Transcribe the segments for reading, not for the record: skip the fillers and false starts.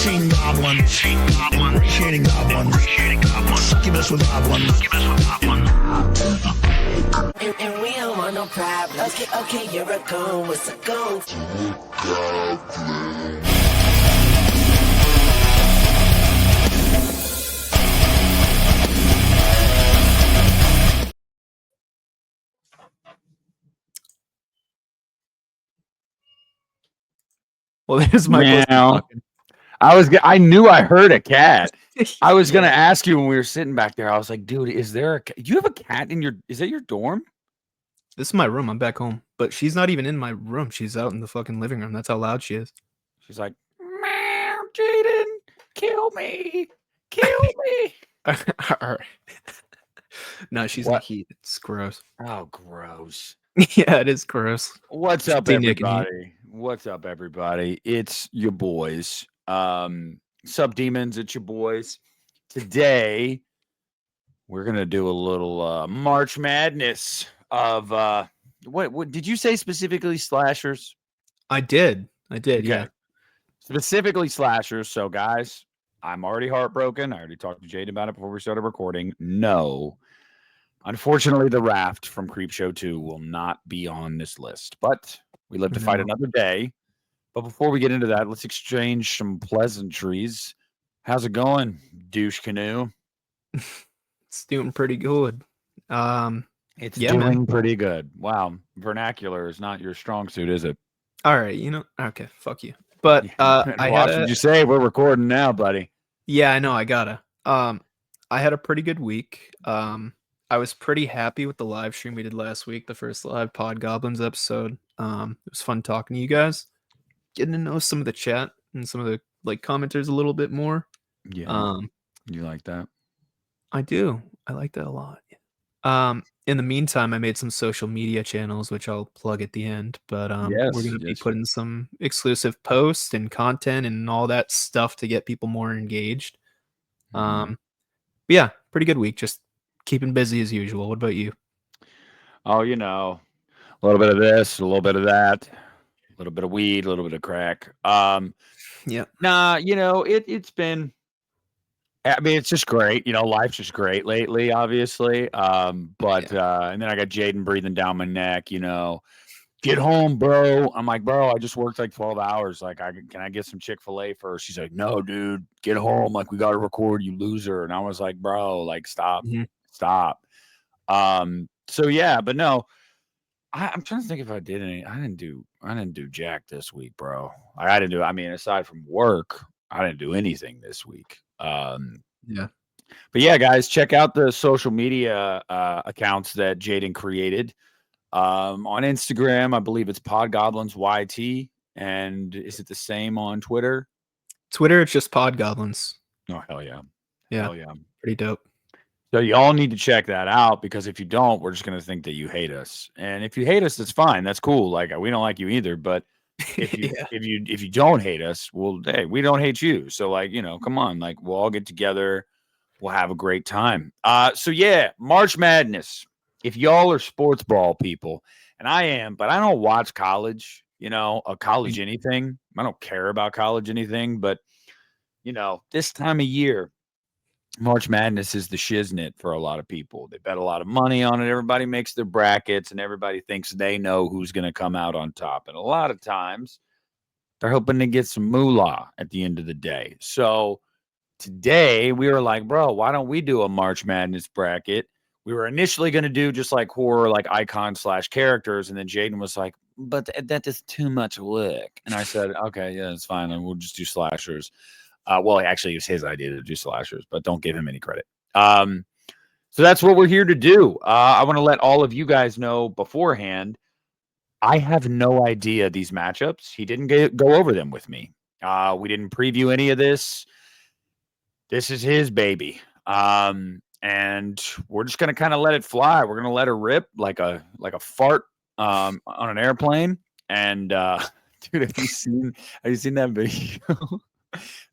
Appreciating goblins. Appreciating goblins. Succubus with goblins. And we don't want no problem. Okay, you're a goon. What's a goon? Well, there's my Meow. I knew I heard a cat. I was gonna ask you when we were sitting back there. I was like, dude, is there a cat? Do you have a cat in your? Is that your dorm? This is my room. I'm back home, but she's not even in my room. She's out in the fucking living room. That's how loud she is. She's like, meow, Jaden, kill me. All right. No, she's in What? heat. It's gross. Oh, gross. Yeah, it is gross. What's up, Something you can everybody? What's up, everybody? It's your boys. Sub Demons, it's your boys. Today, we're gonna do a little March Madness of what did you say specifically slashers? I did. Okay. Yeah. Specifically slashers. So, guys, I'm already heartbroken. I already talked to Jade about it before we started recording. No. Unfortunately, the Raft from Creepshow 2 will not be on this list, but we live to fight another day. But before we get into that, let's exchange some pleasantries. How's it going, douche canoe? It's doing pretty good. It's Yeah, doing man. pretty good. Wow. Vernacular is not your strong suit, is it? All right, okay, fuck you. But Why should you say we're recording now, buddy? Yeah, I know, I gotta. I had a pretty good week. I was pretty happy with the live stream we did last week, the first live Podgoblins episode. It was fun talking to you guys, getting to know some of the chat and some of the commenters a little bit more. Yeah. You like that? I do. I like that a lot. In the meantime, I made some social media channels, which I'll plug at the end. But we're going to be putting some exclusive posts and content and all that stuff to get people more engaged. But yeah, pretty good week. Just keeping busy as usual. What about you? Oh, a little bit of this, a little bit of that, a little bit of weed, a little bit of crack. Yeah. Nah, it's been. I mean, it's just great. Life's just great lately, obviously. And then I got Jaden breathing down my neck. Get home, bro. I'm like, bro, I just worked like 12 hours. Like, can I get some Chick-fil-A first? She's like, no, dude, get home. Like, we got to record, you loser. And I was like, bro, like, stop. So yeah, but no, I'm trying to think if I did any. I didn't do jack this week, bro. I didn't do. I mean, aside from work, I didn't do anything this week. Yeah. But yeah, guys, check out the social media accounts that Jaden created. On Instagram, I believe it's Podgoblins YT, and is it the same on Twitter? Twitter, it's just Podgoblins. Oh, hell yeah. Yeah. Hell yeah. Pretty dope. So you all need to check that out, because if you don't, we're just going to think that you hate us. And if you hate us, that's fine. That's cool. Like, we don't like you either. But if you don't hate us, well, hey, we don't hate you. So come on, we'll all get together. We'll have a great time. So yeah, March Madness. If y'all are sports ball people, and I am, but I don't watch college, a college anything. I don't care about college anything, but this time of year, March Madness is the shiznit for a lot of people. They bet a lot of money on it. Everybody makes their brackets, and everybody thinks they know who's going to come out on top. And a lot of times, they're hoping to get some moolah at the end of the day. So today, we were like, bro, why don't we do a March Madness bracket? We were initially going to do just horror, icon/characters. And then Jaden was like, but that is too much work. And I said, okay, yeah, it's fine. And we'll just do slashers. Well, actually, it was his idea to do slashers, but don't give him any credit. So that's what we're here to do. I want to let all of you guys know beforehand, I have no idea these matchups. He didn't go over them with me. We didn't preview any of this. This is his baby. And we're just going to kind of let it fly. We're going to let her rip like a fart on an airplane. And dude, have you seen that video?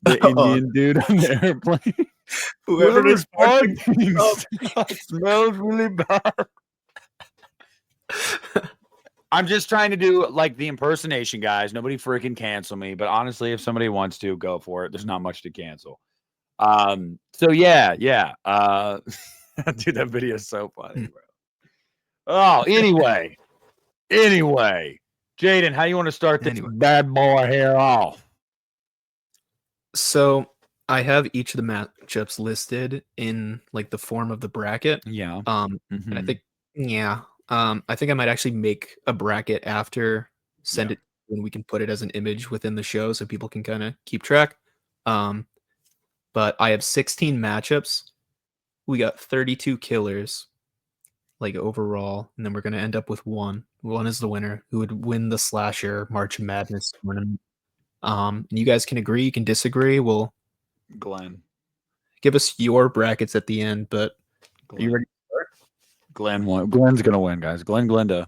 The Indian dude on the airplane. Whoever is smells really bad. I'm just trying to do like the impersonation, guys. Nobody freaking cancel me. But honestly, if somebody wants to, go for it. There's not much to cancel. So yeah. Dude, that video is so funny, bro. Oh, anyway. Jaden, how do you want to start this bad boy here off? So I have each of the matchups listed in like the form of the bracket. Yeah. And I think I think I might actually make a bracket after, send it, and we can put it as an image within the show so people can kind of keep track. But I have 16 matchups. We got 32 killers, like overall, and then we're gonna end up with one. One is the winner who would win the slasher March Madness tournament. And you guys can agree, you can disagree. We'll Glenn, give us your brackets at the end, but you ready? Glenn won. Glenn's gonna win, guys. Glenda.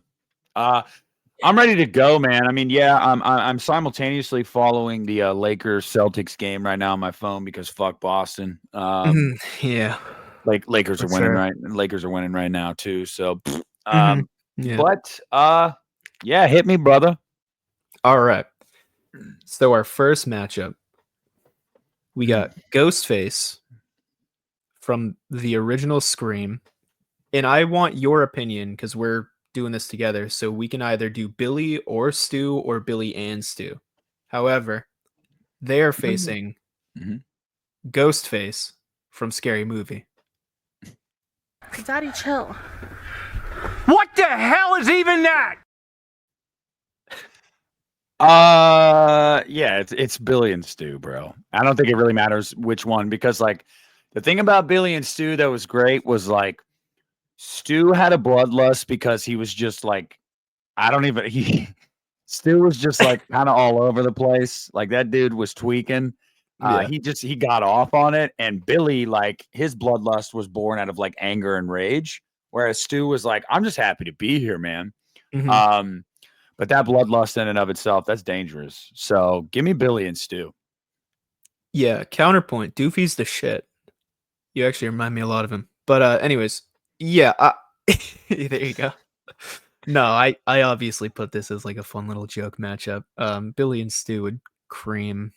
I'm ready to go, man. I mean, I'm simultaneously following the Lakers Celtics game right now on my phone because fuck Boston. Yeah, like Lakers are winning right. Lakers are winning right now too. So, yeah. But yeah, hit me, brother. All right. So our first matchup, we got Ghostface from the original Scream, and I want your opinion because we're doing this together, so we can either do Billy or Stu or Billy and Stu. However, they are facing Ghostface from Scary Movie. Daddy, chill. What the hell is even that? Yeah, it's Billy and Stu, bro. I don't think it really matters which one because like the thing about Billy and Stu that was great was like Stu had a bloodlust because he was just like Stu was just like kind of all over the place. Like that dude was tweaking. He got off on it, and Billy, like his bloodlust was born out of like anger and rage, whereas Stu was like, I'm just happy to be here, man. But that bloodlust in and of itself, that's dangerous. So give me Billy and Stu. Yeah, counterpoint. Doofy's the shit. You actually remind me a lot of him. But anyways, yeah, there you go. No, I obviously put this as like a fun little joke matchup. Billy and Stu would cream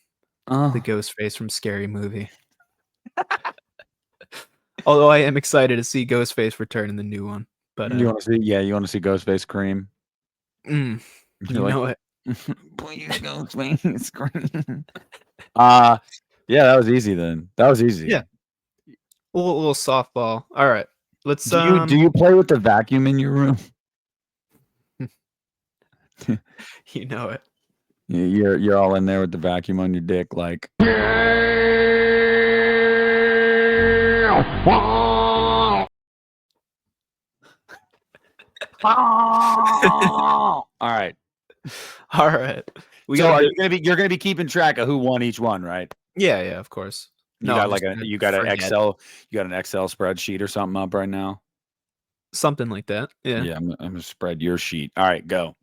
the Ghostface from Scary Movie. Although I am excited to see Ghostface return in the new one. But you want to see Ghostface cream. You know it. Please Ghostface cream. Yeah, that was easy then. That was easy. Yeah. A little softball. All right. Let's do you play with the vacuum in your room? You know it. You're all in there with the vacuum on your dick, like. All right. You're gonna be keeping track of who won each one, right? Yeah, of course. You got an Excel spreadsheet or something up right now? Something like that. Yeah. Yeah, I'm gonna spread your sheet. All right, go.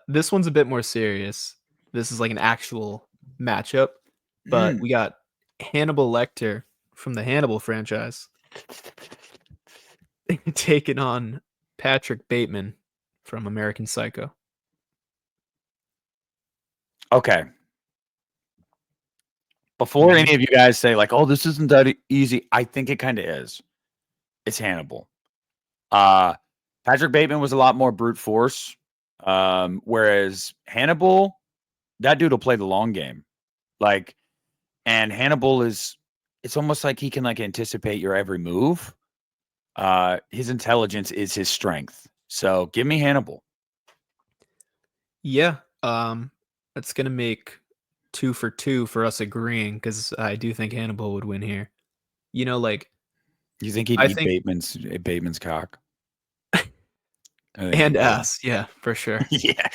This one's a bit more serious. This is like an actual matchup, but we got Hannibal Lecter from the Hannibal franchise taking on Patrick Bateman from American Psycho. Okay. Before any of you guys say like, "Oh, this isn't that easy," I think it kind of is. It's Hannibal. Patrick Bateman was a lot more brute force, whereas Hannibal, that dude will play the long game. Like, and Hannibal it's almost like he can like anticipate your every move. His intelligence is his strength. So give me Hannibal. Yeah. That's gonna make 2 for 2 for us agreeing because I do think Hannibal would win here. You know, like you think he'd eat Bateman's cock and ass, yeah, for sure. Yeah,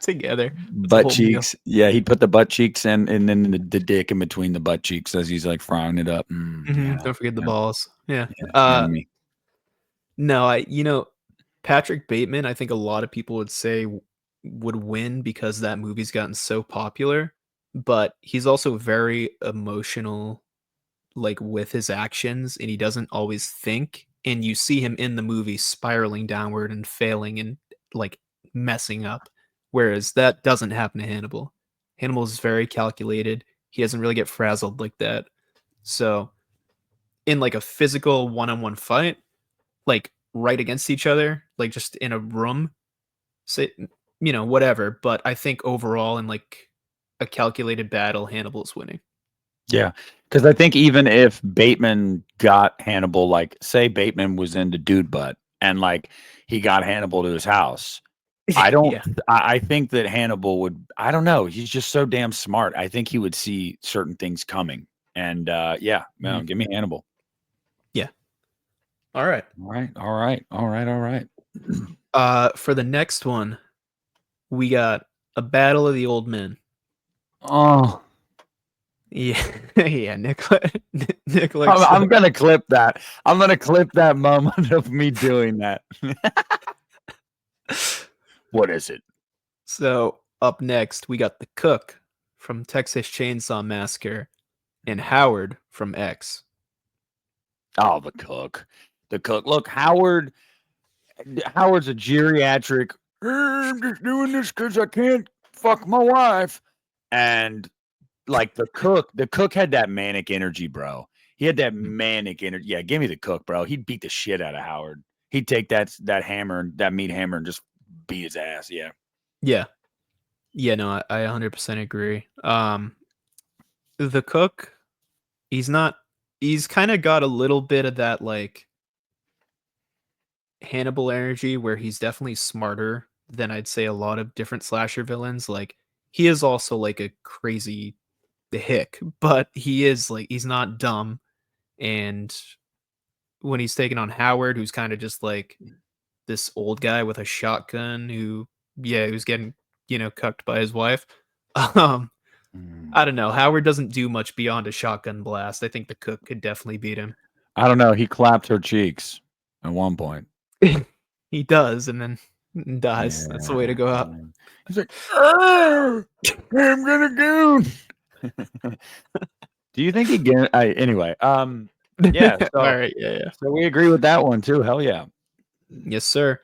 together, butt cheeks. Yeah, he'd put the butt cheeks and then the dick in between the butt cheeks as he's like frying it up. Don't forget the balls. Yeah. No, Patrick Bateman, I think a lot of people would say would win because that movie's gotten so popular, but he's also very emotional, like with his actions, and he doesn't always think. And you see him in the movie spiraling downward and failing and like messing up. Whereas that doesn't happen to Hannibal. Hannibal is very calculated. He doesn't really get frazzled like that. So in like a physical one-on-one fight, like right against each other, like just in a room, say, whatever. But I think overall in like a calculated battle, Hannibal's winning. Yeah, because I think even if Bateman got Hannibal, like say Bateman was into dude butt and like he got Hannibal to his house, I don't. Yeah. I think that Hannibal would. I don't know. He's just so damn smart. I think he would see certain things coming. And yeah, no, give me Hannibal. Yeah. All right. For the next one, we got a battle of the old men. Oh. Yeah, yeah, Nicholas. I'm gonna clip that. I'm gonna clip that moment of me doing that. What is it? So up next, we got the Cook from Texas Chainsaw Massacre and Howard from X. Oh, the Cook. Look, Howard's a geriatric. I'm just doing this because I can't fuck my wife. And like the Cook had that manic energy, bro. He had that manic energy. Yeah, give me the Cook, bro. He'd beat the shit out of Howard. He'd take that hammer, that meat hammer, and just beat his ass. Yeah. Yeah, no, I 100% agree. The Cook, he's kind of got a little bit of that like Hannibal energy where he's definitely smarter than I'd say a lot of different slasher villains. Like he is also like a crazy hick, but he is like he's not dumb. And when he's taking on Howard, who's kind of just like this old guy with a shotgun who's getting, cucked by his wife. I don't know. Howard doesn't do much beyond a shotgun blast. I think the Cook could definitely beat him. I don't know. He clapped her cheeks at one point. He does, and then dies. Yeah. That's the way to go out. He's like, I'm gonna go. Do you think he get? Anyway, yeah. So, all right, yeah. So we agree with that one too. Hell yeah. Yes, sir.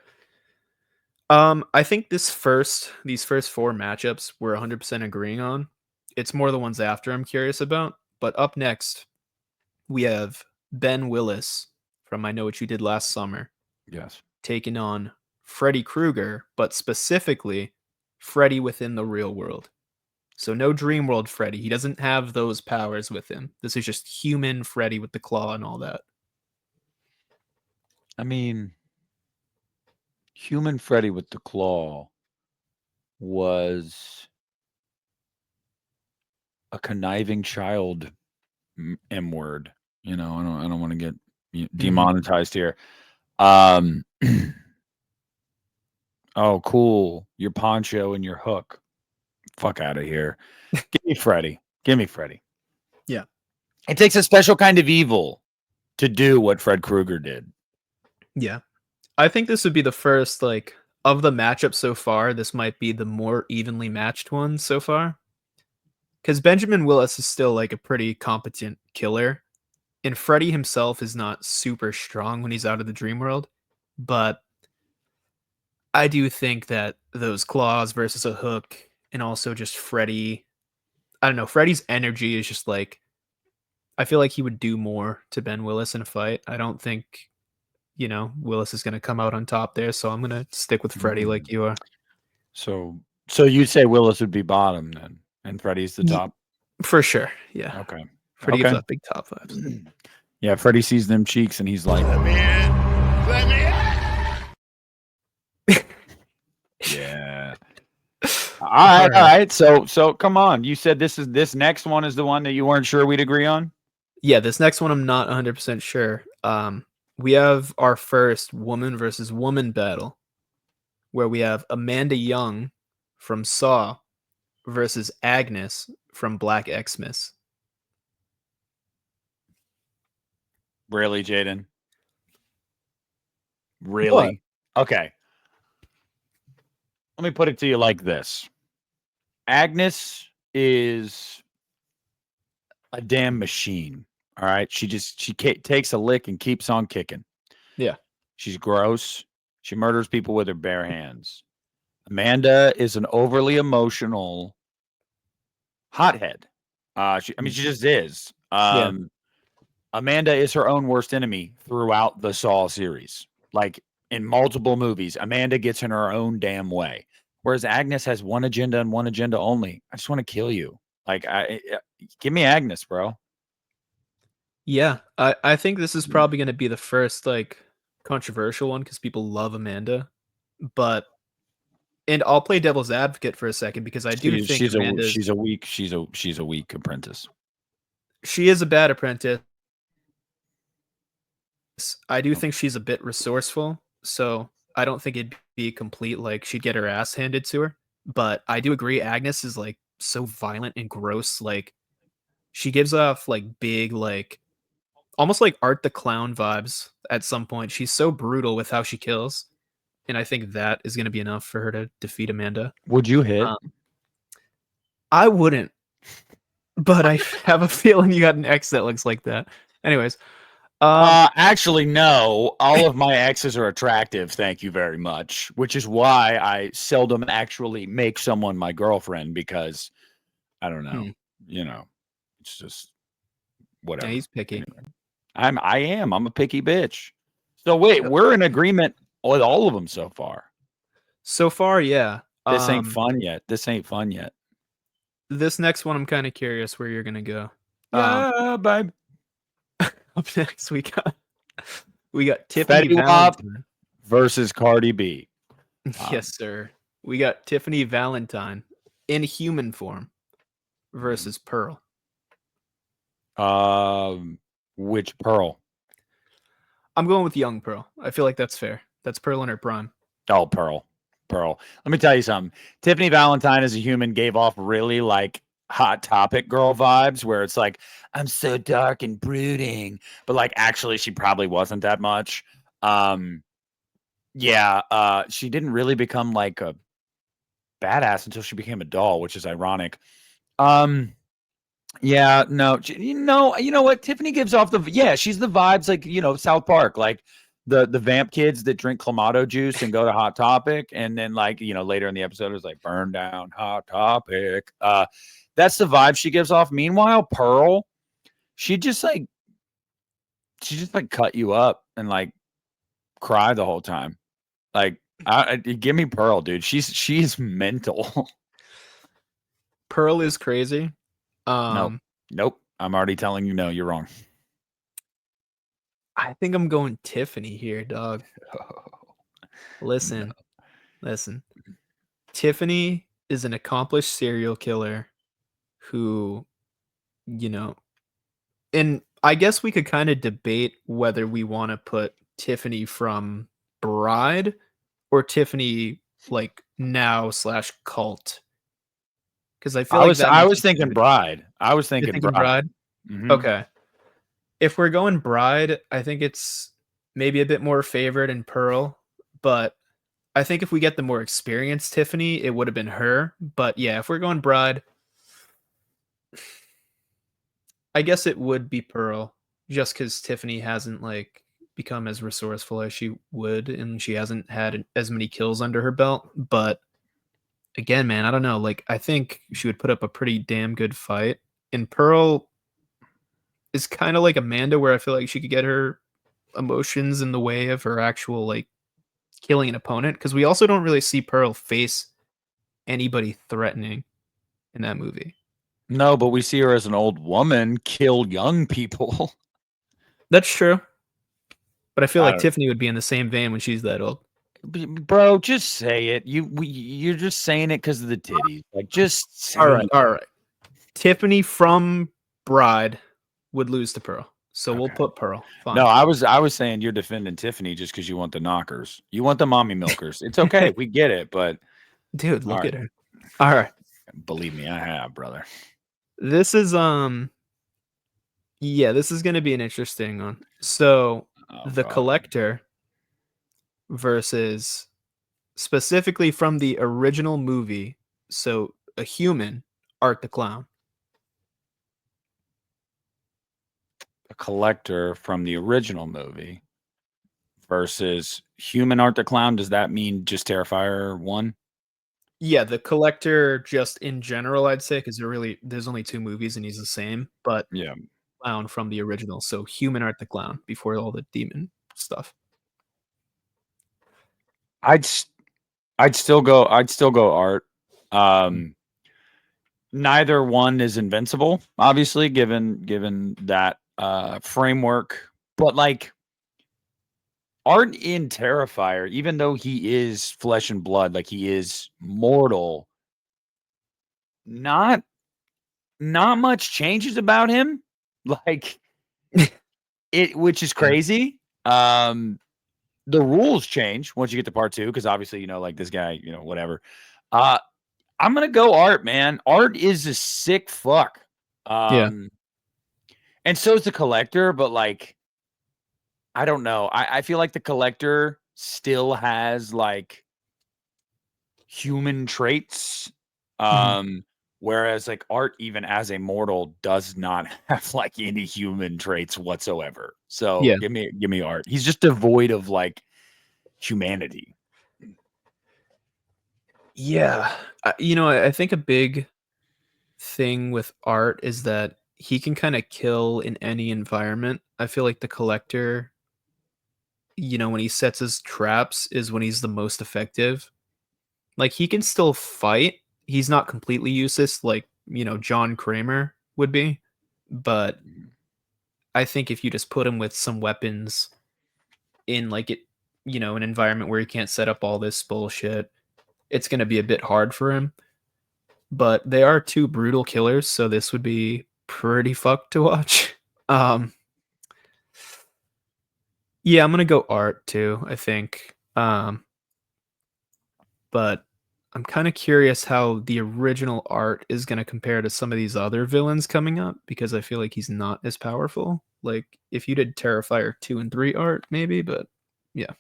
I think these first 4 matchups we're 100% agreeing on. It's more the ones after I'm curious about. But up next, we have Ben Willis from I Know What You Did Last Summer. Yes. Taking on Freddy Krueger, but specifically Freddy within the real world. So no dream world Freddy. He doesn't have those powers with him. This is just human Freddy with the claw and all that. I mean, human Freddy with the claw was a conniving child M word. I don't want to get demonetized here. Oh, cool. Your poncho and your hook. Fuck out of here. Give me Freddy. Yeah. It takes a special kind of evil to do what Fred Krueger did. Yeah. I think this would be the first, like, of the matchup so far, this might be the more evenly matched one so far. Because Benjamin Willis is still, like, a pretty competent killer. And Freddy himself is not super strong when he's out of the dream world. But I do think that those claws versus a hook and also just Freddy, I don't know, Freddy's energy is just like, I feel like he would do more to Ben Willis in a fight. I don't think, Willis is going to come out on top there. So I'm going to stick with Freddy like you are. So you'd say Willis would be bottom then, and Freddy's the top? For sure. Yeah. Okay. Freddy gives up big top vibes. Yeah, Freddy sees them cheeks and he's like, Let me in. Let me in. yeah. All right. So come on. You said this next one is the one that you weren't sure we'd agree on? Yeah, this next one I'm not 100% sure. We have our first woman versus woman battle where we have Amanda Young from Saw versus Agnes from Black Xmas. Really, Jaden? Really? What? Okay. Let me put it to you like this. Agnes is a damn machine. All right. She takes a lick and keeps on kicking. Yeah. She's gross. She murders people with her bare hands. Amanda is an overly emotional hothead. She just is. Amanda is her own worst enemy throughout the Saw series. Like in multiple movies, Amanda gets in her own damn way. Whereas Agnes has one agenda and one agenda only. I just want to kill you. Like, give me Agnes, bro. Yeah, I think this is probably going to be the first like controversial one because people love Amanda, but and I'll play devil's advocate for a second because I do think she's a weak apprentice. She is a bad apprentice. I do think she's a bit resourceful, so I don't think it'd be complete like she'd get her ass handed to her. But I do agree Agnes is like so violent and gross. Like she gives off like big like almost like Art the Clown vibes at some point. She's so brutal with how she kills. And I think that is going to be enough for her to defeat Amanda. Would you hit? I wouldn't. But I have a feeling you got an ex that looks like that. Anyways. Actually, no. All of my exes are attractive, thank you very much. Which is why I seldom actually make someone my girlfriend because I don't know. You know, it's just whatever. Yeah, he's picky. Anyway, I am. I'm a picky bitch. So wait, we're in agreement with all of them so far. So far, yeah. This ain't fun yet. This ain't fun yet. This next one, I'm kind of curious where you're gonna go. Yeah, babe. Up next, we got Tiffany Valentine versus Cardi B. Yes, sir. We got Tiffany Valentine in human form versus Pearl. Which Pearl? I'm going with young Pearl. I feel like that's fair. That's Pearl in her prime. Oh, Pearl. Let me tell you something. Tiffany Valentine as a human gave off really like Hot Topic girl vibes where it's like, I'm so dark and brooding, but like actually she probably wasn't that much. She didn't really become like a badass until she became a doll, which is ironic. You know what? Tiffany gives off she's the vibes like, South Park, like the vamp kids that drink Clamato juice and go to Hot Topic. And then later in the episode, it was like burn down Hot Topic. That's the vibe she gives off. Meanwhile, Pearl, she just cut you up and like cry the whole time. Like, give me Pearl, dude. She's mental. Pearl is crazy. Nope. I'm already telling you, no, you're wrong. I think I'm going Tiffany here, dog. Listen. Tiffany is an accomplished serial killer who, and I guess we could kind of debate whether we want to put Tiffany from Bride or Tiffany like now / cult. Because I feel I was thinking Bride. I was thinking Bride. Mm-hmm. Okay. If we're going Bride, I think it's maybe a bit more favored in Pearl, but I think if we get the more experienced Tiffany, it would have been her. But yeah, if we're going Bride, I guess it would be Pearl, just because Tiffany hasn't like become as resourceful as she would, and she hasn't had as many kills under her belt. But again, man, I don't know. Like, I think she would put up a pretty damn good fight. And Pearl is kind of like Amanda, where I feel like she could get her emotions in the way of her actual like killing an opponent, because we also don't really see Pearl face anybody threatening in that movie. No, but we see her as an old woman kill young people. That's true. But I feel like Tiffany would be in the same vein when she's that old. Bro, just say it. You're just saying it because of the titties. Like, just say all right. Tiffany from Bride would lose to Pearl. So we'll put Pearl. Fine. No, I was saying you're defending Tiffany just because you want the knockers. You want the mommy milkers. It's okay. We get it, but dude, look at her. All right. Believe me, I have, brother. This is this is gonna be an interesting one. So the Collector versus specifically from the original movie, so a human, Art the Clown. A Collector from the original movie versus human Art the Clown. Does that mean just Terrifier 1? Yeah, the Collector just in general, I'd say, because there's only 2 movies and he's the same, but Yeah. Clown from the original. So human Art the Clown before all the demon stuff. I'd still go Art. Neither one is invincible, obviously, given that framework. But like Art in Terrifier, even though he is flesh and blood, like he is mortal, not much changes about him. Like which is crazy. The rules change once you get to part 2, because obviously, like this guy, whatever. I'm gonna go Art, man. Art is a sick fuck. And so is the Collector, but like, I don't know. I feel like the Collector still has like human traits. Whereas like Art, even as a mortal, does not have like any human traits whatsoever. So give me Art. He's just devoid of like humanity. Yeah. I think a big thing with Art is that he can kind of kill in any environment. I feel like the Collector, when he sets his traps is when he's the most effective. Like he can still fight. He's not completely useless like, John Kramer would be. But I think if you just put him with some weapons in like an environment where he can't set up all this bullshit, it's going to be a bit hard for him. But they are 2 brutal killers, so this would be pretty fucked to watch. Yeah, I'm gonna go Art too, I think. But I'm kind of curious how the original Art is gonna compare to some of these other villains coming up, because I feel like he's not as powerful. Like if you did Terrifier 2 and 3 Art, maybe, but yeah,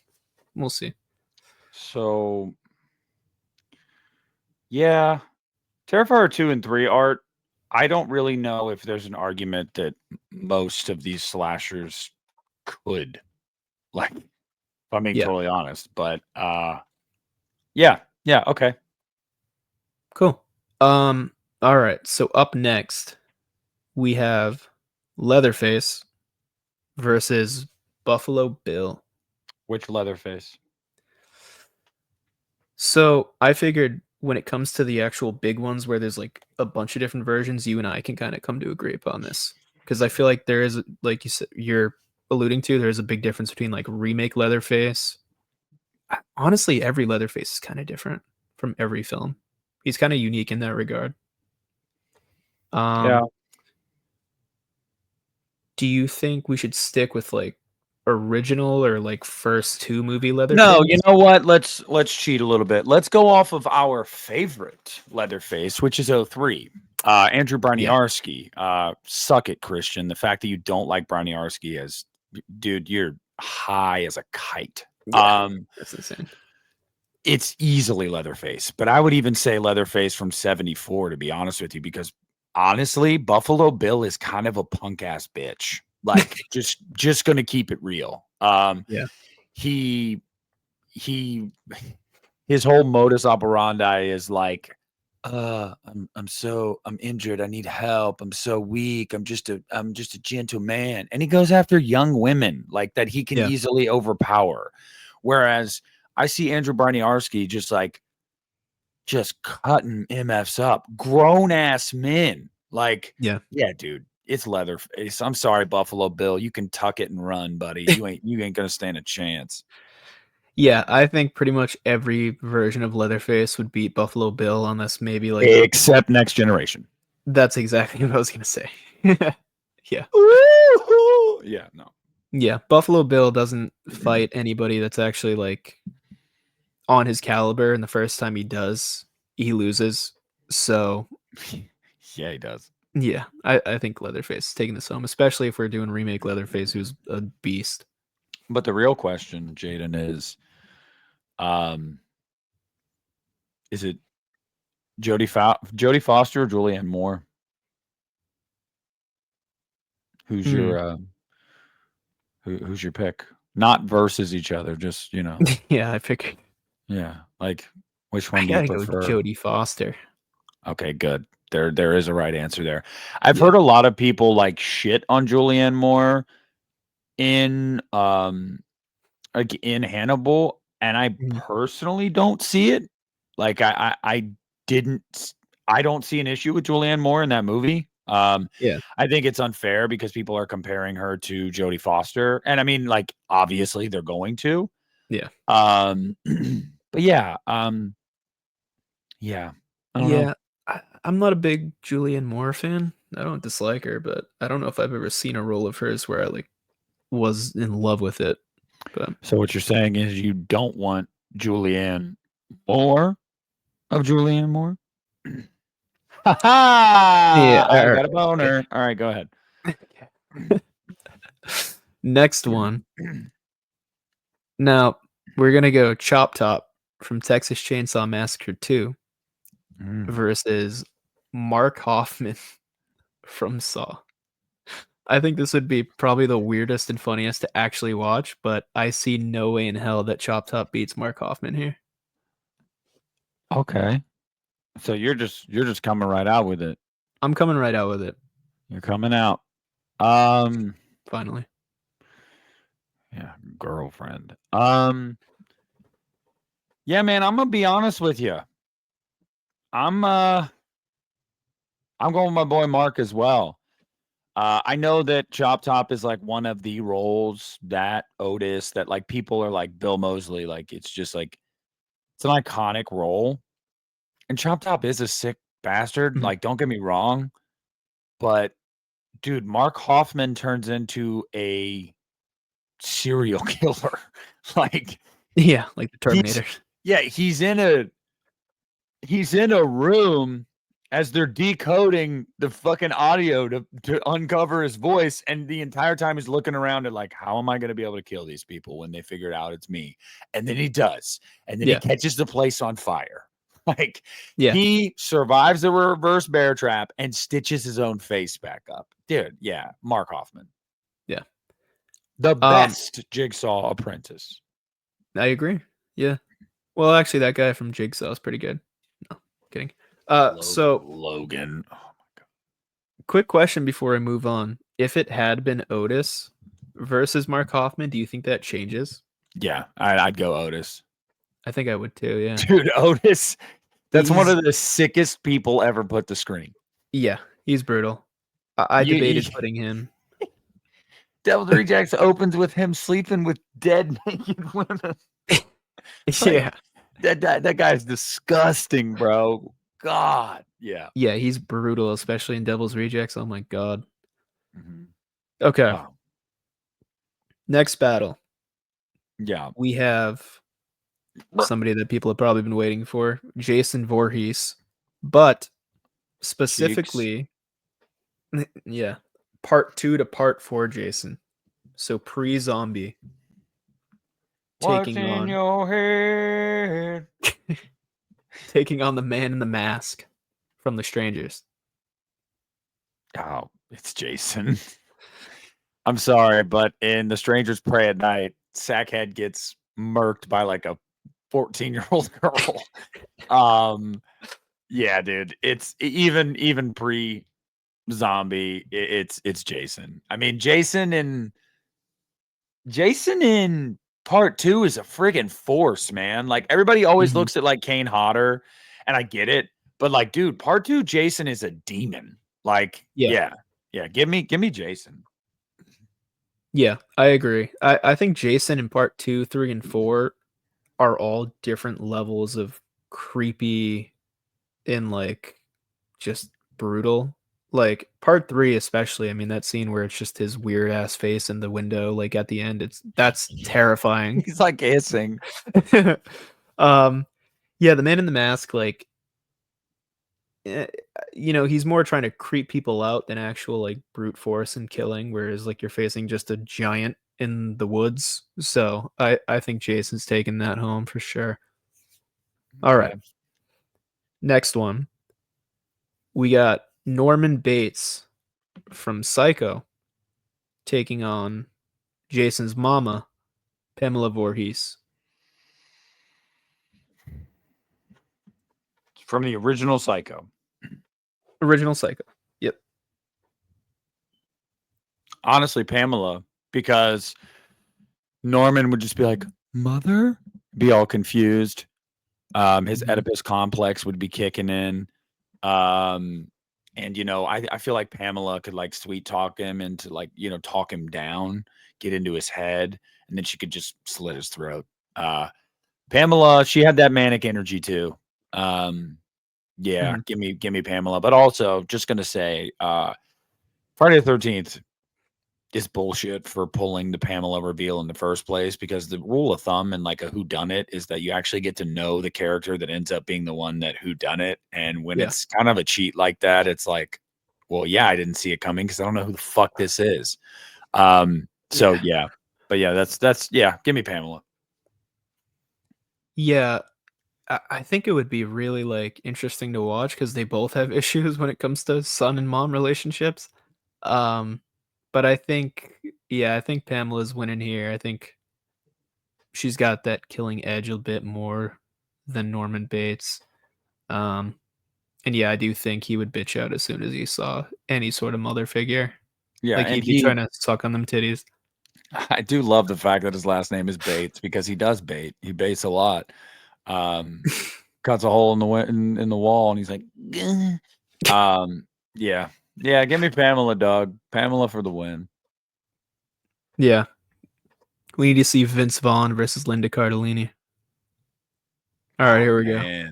we'll see. So yeah, Terrifier 2 and 3 Art. I don't really know if there's an argument that most of these slashers could, like, if I'm being totally honest. But yeah, okay. Cool. All right. So up next, we have Leatherface versus Buffalo Bill. Which Leatherface? So I figured when it comes to the actual big ones where there's like a bunch of different versions, you and I can kind of come to agree upon this. Because I feel like there is, like you said, you're alluding to, there's a big difference between like remake Leatherface. Honestly, every Leatherface is kind of different from every film. He's kind of unique in that regard. Yeah. Do you think we should stick with like original or like first 2 movie Leatherface? No, you know what? Let's cheat a little bit. Let's go off of our favorite Leatherface, which is 03. Andrew Broniarski. Suck it, Christian. The fact that you don't like Broniarski is, dude, you're high as a kite. Yeah, that's insane. It's easily Leatherface, but I would even say Leatherface from 74, to be honest with you, because honestly, Buffalo Bill is kind of a punk ass bitch. Like just gonna keep it real. His whole modus operandi is like, I'm injured. I need help. I'm so weak. I'm just a gentle man. And he goes after young women like that he can easily overpower. Whereas I see Andrew Broniarski just cutting MFs up, grown ass men. Like, yeah, dude, it's Leatherface. I'm sorry, Buffalo Bill. You can tuck it and run, buddy. You ain't gonna stand a chance. Yeah, I think pretty much every version of Leatherface would beat Buffalo Bill, unless maybe like except Next Generation. That's exactly what I was gonna say. Yeah. Yeah, no. Yeah, Buffalo Bill doesn't fight anybody that's actually like on his caliber, and the first time he does, he loses. So yeah, he does. Yeah, I think Leatherface is taking this home, especially if we're doing remake Leatherface, who's a beast. But the real question, Jaden, is it Jodie Foster or Julianne Moore? Who's your who's your pick? Not versus each other, just, Yeah, I figured. Yeah, like, which one I do you gotta go with prefer? Jodie Foster. Okay, good. There is a right answer there. I've Yeah. heard a lot of people, like, shit on Julianne Moore in, like, in Hannibal, and I personally don't see it. Like, I don't see an issue with Julianne Moore in that movie. Yeah. I think it's unfair because people are comparing her to Jodie Foster, and I mean, like, obviously they're going to. Yeah. But yeah, yeah. I don't know. I'm not a big Julianne Moore fan. I don't dislike her, but I don't know if I've ever seen a role of hers where I like was in love with it. But So what you're saying is you don't want Julianne Moore of Julianne Moore? Ha yeah, ha! I got a okay. boner. All right, go ahead. Next one. Now we're gonna go Chop Top from Texas Chainsaw Massacre 2 versus Mark Hoffman from Saw. I think this would be probably the weirdest and funniest to actually watch, but I see no way in hell that Chop Top beats Mark Hoffman here. Okay. So you're just coming right out with it. I'm coming right out with it. You're coming out. Finally. Yeah, girlfriend. Yeah, man, I'm gonna be honest with you. I'm going with my boy Mark as well. I know that Chop Top is like one of the roles that Otis that like people are like Bill Moseley, like it's just like it's an iconic role. And Chop Top is a sick bastard. Like, don't get me wrong, but dude, Mark Hoffman turns into a serial killer. Like, Yeah, like the Terminator. He's in a room as they're decoding the fucking audio to uncover his voice, and the entire time he's looking around at like, how am I going to be able to kill these people when they figure it out it's me? And then he does, and then he catches the place on fire. Like, he survives the reverse bear trap and stitches his own face back up. Dude, yeah, Mark Hoffman. Yeah. The best Jigsaw apprentice. I agree. Yeah. Well, actually, that guy from Jigsaw is pretty good. No, kidding. So Logan. Oh my god. Quick question before I move on. If it had been Otis versus Mark Hoffman, do you think that changes? Yeah, I'd go Otis. I think I would too, yeah. Dude, Otis, that's one of the sickest people ever put to screen. Yeah, he's brutal. I debated putting him. Devil's Rejects opens with him sleeping with dead naked women. Yeah. That guy's disgusting, bro. God. Yeah. Yeah, he's brutal, especially in Devil's Rejects. Oh my god. Okay. Oh. Next battle. Yeah. We have somebody that people have probably been waiting for, Jason Voorhees, but specifically, yeah, part 2 to part 4 Jason. So pre-zombie. What's in your head? Taking on the Man in the Mask from The Strangers. Oh, it's Jason. I'm sorry, but in The Strangers Pray at Night, Sackhead gets murked by like a 14-year-old girl. Yeah, dude. It's even pre-zombie, it's Jason. I mean, Jason in part 2 is a friggin' force, man. Like, everybody always looks at like Kane Hodder, and I get it, but like, dude, part 2 Jason is a demon. Like, yeah. Give me Jason. Yeah, I agree. I think Jason in part 2, 3, and 4 are all different levels of creepy and like just brutal. Like part 3 especially, I mean that scene where it's just his weird ass face in the window like at the end, that's terrifying. He's like hissing. Yeah, the Man in the Mask, like he's more trying to creep people out than actual like brute force and killing, whereas like you're facing just a giant in the woods. So I think Jason's taking that home for sure. All right. Next one. We got Norman Bates from Psycho taking on Jason's mama, Pamela Voorhees. From the original Psycho. Original Psycho. Yep. Honestly, Pamela, because Norman would just be like, "Mother?" Be all confused. His Oedipus complex would be kicking in. And I feel like Pamela could like sweet talk him into like, talk him down, get into his head, and then she could just slit his throat. Pamela, she had that manic energy too. Give me Pamela. But also just gonna say, Friday the 13th is bullshit for pulling the Pamela reveal in the first place, because the rule of thumb in like a whodunit is that you actually get to know the character that ends up being the one that whodunit. And when it's kind of a cheat like that, it's like, well, yeah, I didn't see it coming because I don't know who the fuck this is. But yeah, that's give me Pamela. Yeah, I think it would be really like interesting to watch because they both have issues when it comes to son and mom relationships. But I think Pamela's winning here. I think she's got that killing edge a bit more than Norman Bates. And yeah, I do think he would bitch out as soon as he saw any sort of mother figure. Yeah, like he'd be trying to suck on them titties. I do love the fact that his last name is Bates because he does bait. He baits a lot. Cuts a hole in the wall, and he's like, yeah, give me Pamela, dog. Pamela for the win. Yeah, we need to see Vince Vaughn versus Linda Cardellini. All right, here we go.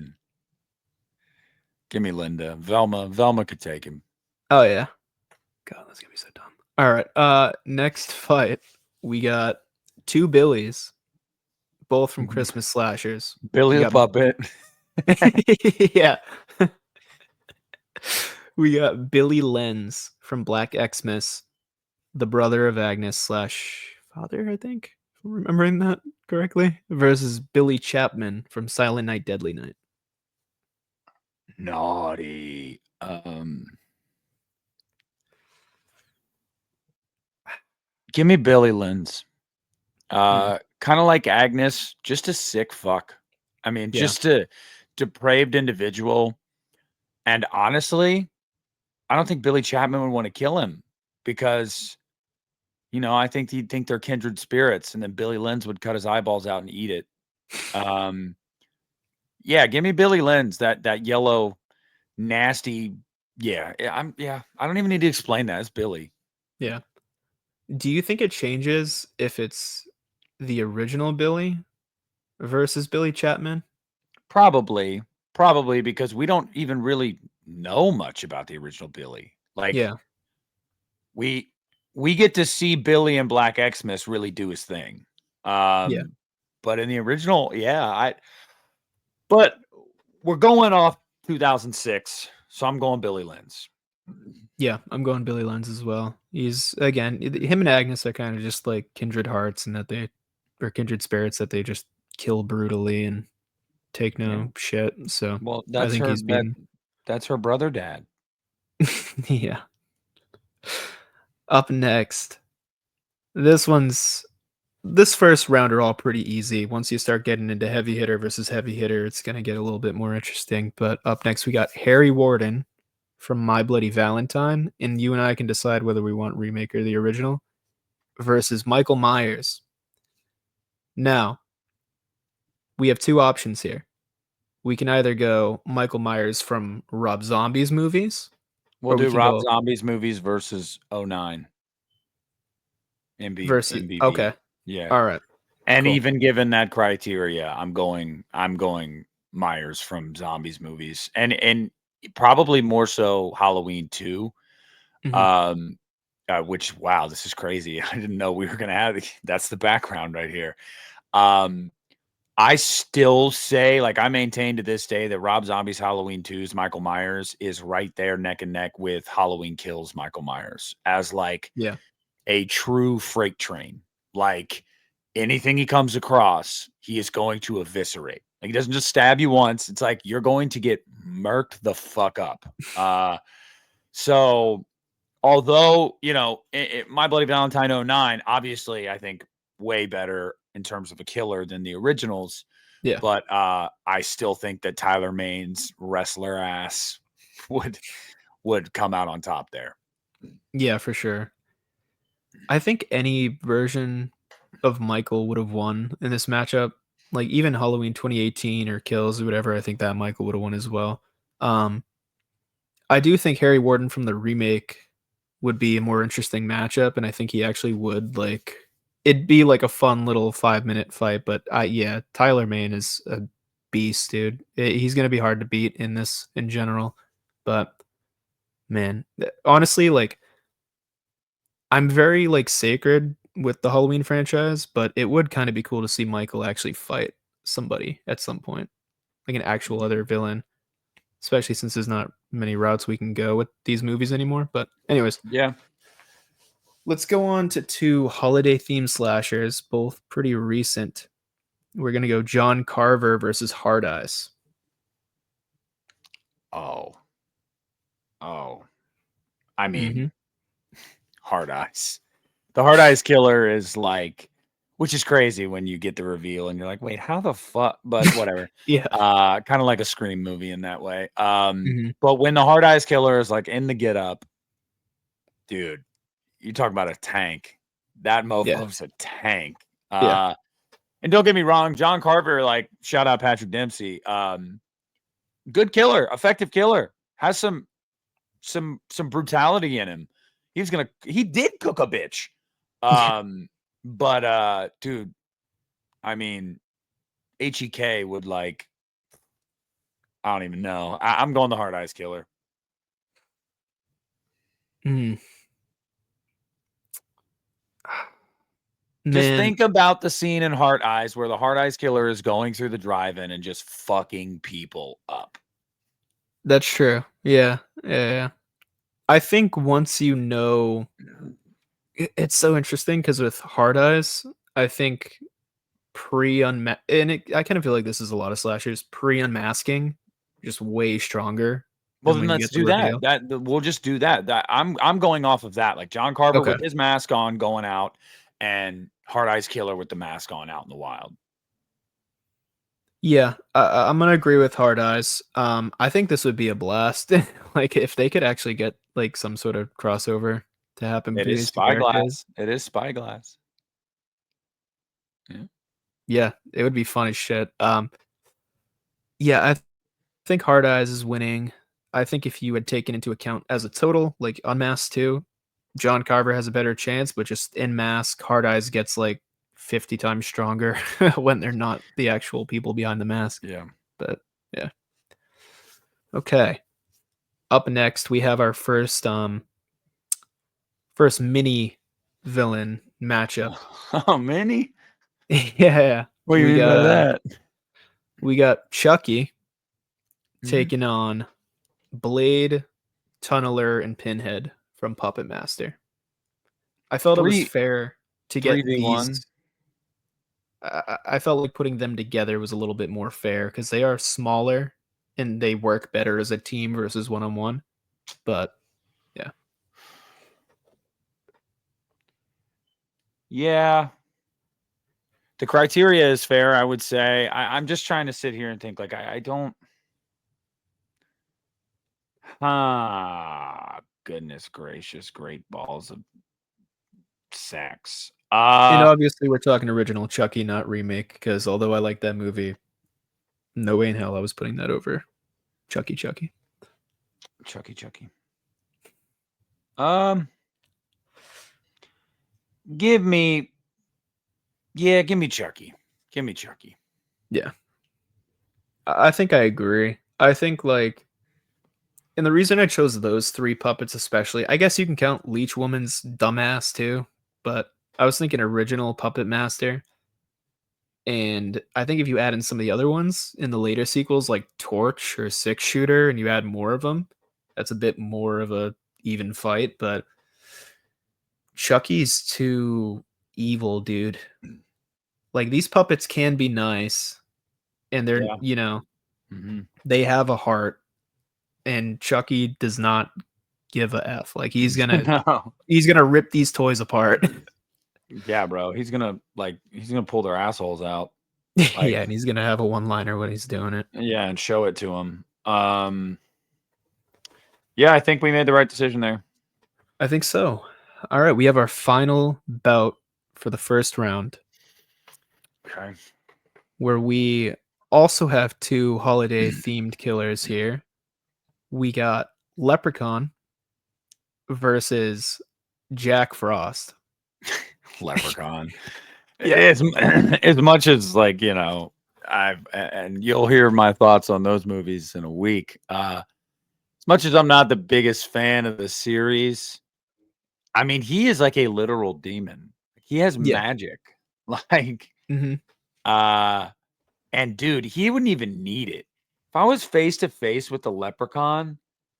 Give me Linda. Velma could take him. Oh yeah. God, that's gonna be so dumb. All right. Next fight, we got two Billies, both from Christmas slashers. Billy the Puppet. Yeah. We got Billy Lenz from Black Xmas, the brother of Agnes / father, I think, if I'm remembering that correctly, versus Billy Chapman from Silent Night, Deadly Night. Naughty. Give me Billy Lenz. Kind of like Agnes, just a sick fuck. I mean, just a depraved individual. And honestly, I don't think Billy Chapman would want to kill him because, I think he'd think they're kindred spirits, and then Billy Lenz would cut his eyeballs out and eat it. Give me Billy Lenz, that yellow, nasty. I don't even need to explain that. It's Billy. Yeah. Do you think it changes if it's the original Billy versus Billy Chapman? Probably because we don't even really know much about the original Billy. Like, we get to see Billy in Black Xmas really do his thing. But in the original, but we're going off 2006, so I'm going Billy Lenz. Yeah, I'm going Billy Lenz as well. He's, again, him and Agnes are kind of just like kindred hearts, and that or kindred spirits that they just kill brutally and take no shit. So I think he's been. That's her brother dad. Yeah. Up next, this first round are all pretty easy. Once you start getting into heavy hitter versus heavy hitter, it's gonna get a little bit more interesting. But up next, we got Harry Warden from My Bloody Valentine, and you and I can decide whether we want remake or the original, versus Michael Myers. Now, we have two options here. We can either go Michael Myers from Rob Zombie's movies. We'll do Rob Zombie's movies versus 09. MVB. Okay. Yeah. All right. And even given that criteria, I'm going Myers from Zombies movies, and probably more so Halloween 2. Which, wow, this is crazy. I didn't know we were gonna have that's the background right here. I still say, like, I maintain to this day that Rob Zombie's Halloween 2's Michael Myers is right there neck and neck with Halloween Kills Michael Myers as like a true freight train. Like, anything he comes across, he is going to eviscerate. Like, he doesn't just stab you once. It's like you're going to get murked the fuck up. So although, My Bloody Valentine 09, obviously I think way better in terms of a killer than the originals. Yeah. But I still think that Tyler Mane's wrestler ass would come out on top there. Yeah, for sure. I think any version of Michael would have won in this matchup. Like even Halloween 2018 or Kills or whatever, I think that Michael would have won as well. I do think Harry Warden from the remake would be a more interesting matchup, and I think he actually would it'd be like a fun little 5-minute fight. But yeah, Tyler Mane is a beast, dude. He's gonna be hard to beat in this in general. But man, honestly, like I'm very sacred with the Halloween franchise, but it would kind of be cool to see Michael actually fight somebody at some point, like an actual other villain, especially since there's not many routes we can go with these movies anymore. But anyways, yeah, let's go on to 2 holiday themed slashers, both pretty recent. We're gonna go John Carver versus Hard Eyes. Oh, I mean, Hard Eyes. The Hard Eyes killer is like, which is crazy when you get the reveal and you're like, wait, how the fuck? But whatever. Yeah. Kind of like a Scream movie in that way. But when the Hard Eyes killer is like in the get up, dude, you talk about a tank. That mofo's a tank. And don't get me wrong, John Carver, like, shout out Patrick Dempsey. Good killer, effective killer, has some brutality in him. He did cook a bitch. But dude, I mean, HEK would I don't even know. I'm going the Hard Eyes killer. Just think about the scene in Hard Eyes where the Hard Eyes killer is going through the drive-in and just fucking people up. That's true. Yeah. I think once you know, it's so interesting because with Hard Eyes, I think I kind of feel like this is a lot of slashers. Pre-unmasking, just way stronger. Well, then let's do that. We'll just do that. I'm going off of that. Like John Carver with his mask on going out, and Hard Eyes killer with the mask on out in the wild. Yeah, I'm gonna agree with Hard Eyes. I think this would be a blast. Like if they could actually get like some sort of crossover to happen. It is Spyglass. It is Spyglass. Yeah, it would be fun as shit. Yeah, I think Hard Eyes is winning. I think if you had taken into account as a total, like Unmasked 2, John Carver has a better chance, but just in mask, Hard Eyes gets like 50 times stronger when they're not the actual people behind the mask. Yeah. But yeah. Okay. Up next, we have our first mini villain matchup. Oh, mini? Yeah. What do you mean by that? We got Chucky taking on Blade, Tunneler, and Pinhead from Puppet Master. I felt it was fair to get these. I felt like putting them together was a little bit more fair because they are smaller and they work better as a team versus one-on-one. But yeah. Yeah. The criteria is fair, I would say. I'm just trying to sit here and think like I don't. Goodness gracious, great balls of sex. And obviously we're talking original Chucky, not remake, because although I like that movie, no way in hell I was putting that over Chucky. Give me Chucky. Give me Chucky. Yeah. I think I agree. I think and the reason I chose those 3 puppets especially, I guess you can count Leech Woman's dumbass too, but I was thinking original Puppet Master. And I think if you add in some of the other ones in the later sequels, like Torch or Six Shooter, and you add more of them, that's a bit more of a even fight. But Chucky's too evil, dude. Like these puppets can be nice, and they're they have a heart. And Chucky does not give a F. Like he's gonna rip these toys apart. Yeah, bro. He's gonna pull their assholes out. Yeah, and he's gonna have a one-liner when he's doing it. Yeah, and show it to him. Yeah, I think we made the right decision there. I think so. All right, we have our final bout for the first round. Okay. Where we also have two holiday-themed killers here. We got Leprechaun versus Jack Frost. Leprechaun. Yeah. As much as like, and you'll hear my thoughts on those movies in a week. As much as I'm not the biggest fan of the series, I mean, he is like a literal demon. He has magic. Like, and dude, he wouldn't even need it. If I was face to face with the Leprechaun,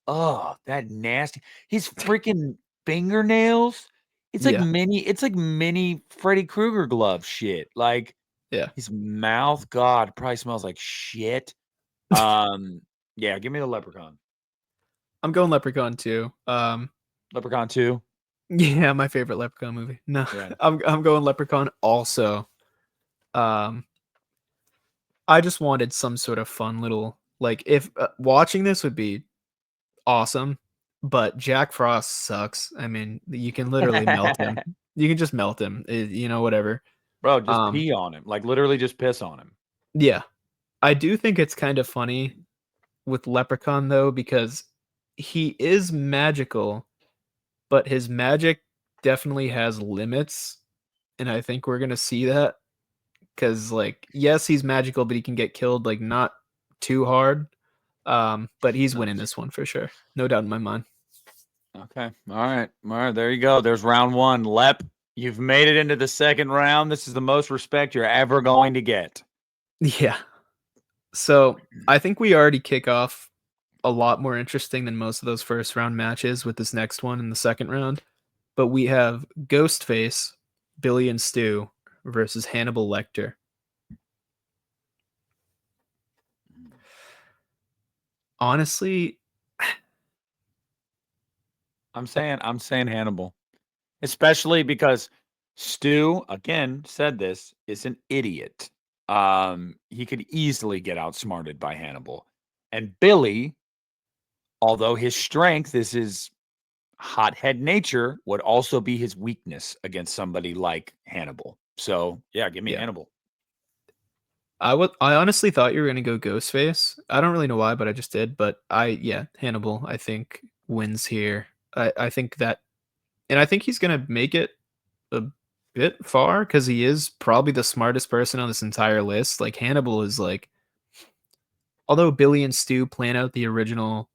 oh, that nasty. His freaking fingernails. It's like mini Freddy Krueger glove shit. Like, his mouth, God, probably smells like shit. Yeah, give me the Leprechaun. I'm going Leprechaun too. Leprechaun 2. Yeah, my favorite Leprechaun movie. No, Yeah. I'm going Leprechaun also. I just wanted some sort of fun little, like, if watching this would be awesome, but Jack Frost sucks. I mean, you can literally melt him. You can just melt him. Whatever. Bro, just pee on him. Like, literally just piss on him. Yeah. I do think it's kind of funny with Leprechaun, though, because he is magical, but his magic definitely has limits. And I think we're going to see that. Because, like, yes, he's magical, but he can get killed, like, not too hard. But he's winning this one for sure. No doubt in my mind. Okay. All right. There you go. There's round 1. Lep, you've made it into the second round. This is the most respect you're ever going to get. Yeah. So I think we already kick off a lot more interesting than most of those first round matches with this next one in the second round. But we have Ghostface, Billy and Stu versus Hannibal Lecter. Honestly, I'm saying Hannibal, especially because Stu, again, said this, is an idiot. He could easily get outsmarted by Hannibal. And Billy, although his strength is his hothead nature, would also be his weakness against somebody like Hannibal. So, yeah, give me Hannibal. I honestly thought you were going to go Ghostface. I don't really know why, but I just did. But Hannibal, I think, wins here. I think that, and I think he's going to make it a bit far because he is probably the smartest person on this entire list. Like, Hannibal is like, although Billy and Stu plan out the original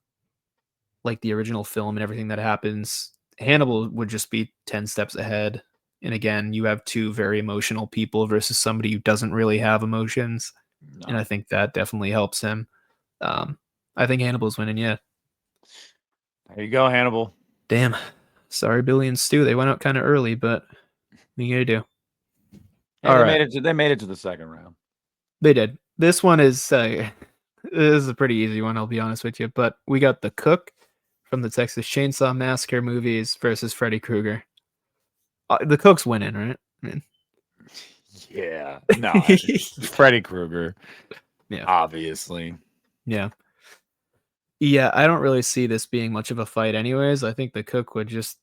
film and everything that happens, Hannibal would just be 10 steps ahead. And again, you have two very emotional people versus somebody who doesn't really have emotions. No. And I think that definitely helps him. I think Hannibal's winning, yeah. There you go, Hannibal. Damn. Sorry, Billy and Stu. They went out kind of early, but what are you going to do? Yeah, they made it to the second round. They did. This one is this is a pretty easy one, I'll be honest with you. But we got the Cook from the Texas Chainsaw Massacre movies versus Freddy Krueger. The Cook's winning, right? I mean, yeah. No, Freddy Krueger. Yeah. Obviously. Yeah. Yeah, I don't really see this being much of a fight anyways. I think the Cook would just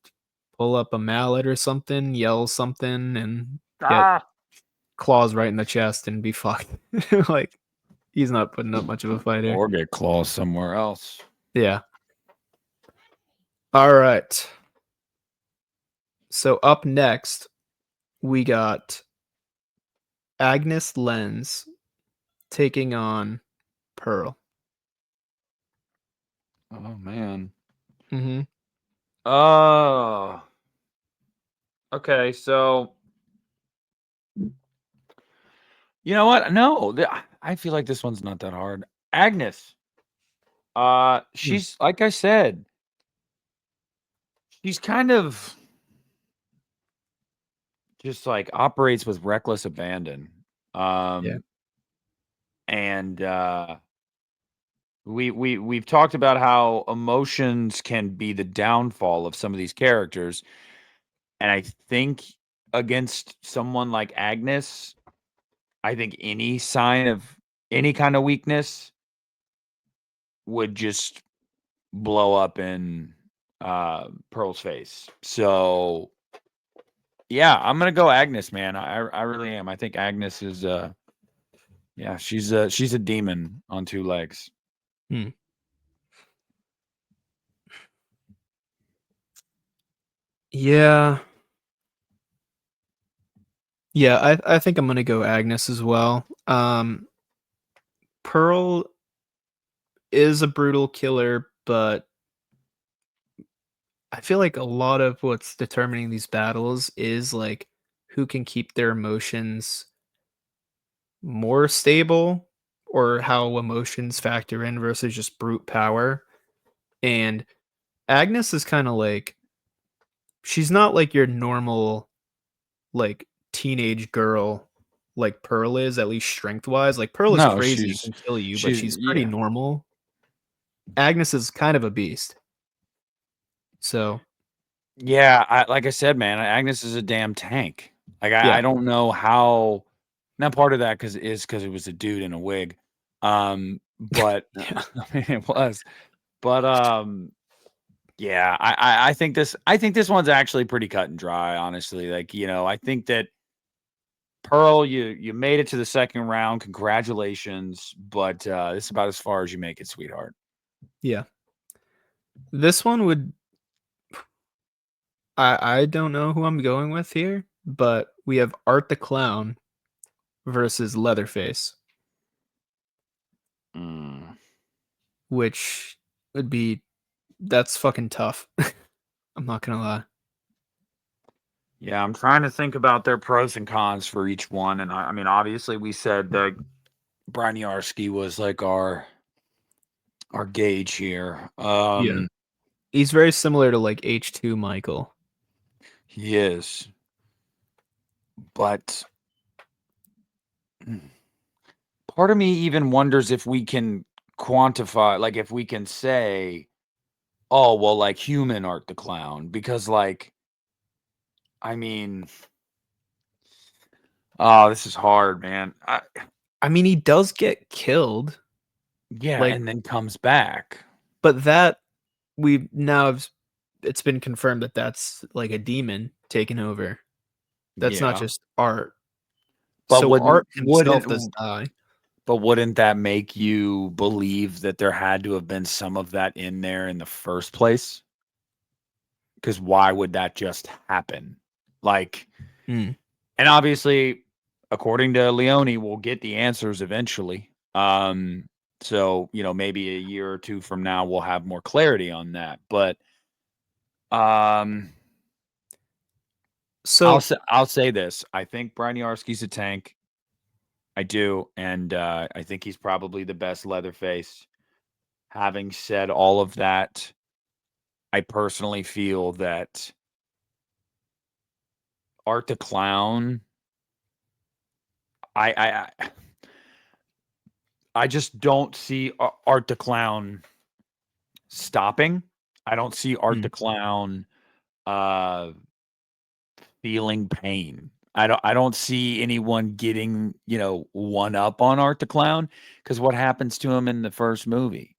pull up a mallet or something, yell something, and get claws right in the chest and be fucked. Like, he's not putting up much of a fight here. Or get claws somewhere else. Yeah. All right. So up next, we got Agnes Lenz taking on Pearl. Oh, man. Mm-hmm. Oh. Okay, so you know what? No, I feel like this one's not that hard. Agnes. She's like I said, she's kind of just like operates with reckless abandon. And we've talked about how emotions can be the downfall of some of these characters. And I think against someone like Agnes, I think any sign of any kind of weakness would just blow up in Pearl's face. So yeah, I'm gonna go Agnes, man. I really am. I think Agnes is yeah, she's a demon on two legs. Yeah. Yeah, I think I'm gonna go Agnes as well. Pearl is a brutal killer, but I feel like a lot of what's determining these battles is like who can keep their emotions more stable or how emotions factor in versus just brute power. And Agnes is kind of like she's not like your normal like teenage girl like Pearl is, at least strength wise. Like Pearl is No, crazy and can kill you, but she's pretty normal. Agnes is kind of a beast. So yeah, like I said, man, Agnes is a damn tank. Like I yeah. don't know how. Now part of that because it was a dude in a wig, but Yeah. I mean, it was, but yeah, I think this one's actually pretty cut and dry, honestly. Like I think that Pearl, you made it to the second round, congratulations, but this is about as far as you make it, sweetheart. Yeah. This one would I don't know who I'm going with here, but we have Art the Clown versus Leatherface, which would be that's fucking tough. I'm not gonna lie. Yeah, I'm trying to think about their pros and cons for each one, and I mean, obviously, we said that Braniarski was like our gauge here. Yeah. He's very similar to like H2 Michael. He is, but part of me even wonders if we can quantify, like, if we can say, oh, well, like human Art the Clown, because, like, I mean, oh, this is hard, man. I mean, he does get killed. Yeah, like, and then comes back. But that we now have, it's been confirmed that that's like a demon taking over. That's not just Art. But So Art himself does die. But wouldn't that make you believe that there had to have been some of that in there in the first place? Because why would that just happen? Like, and obviously, according to Leone, we'll get the answers eventually. So maybe a year or two from now, we'll have more clarity on that. But, so I'll say this: I think Braniarski's a tank. I do, and I think he's probably the best Leatherface. Having said all of that, I personally feel that Art the Clown, I just don't see Art the Clown stopping. I don't see Art the Clown feeling pain. I don't see anyone getting, one up on Art the Clown, because what happens to him in the first movie?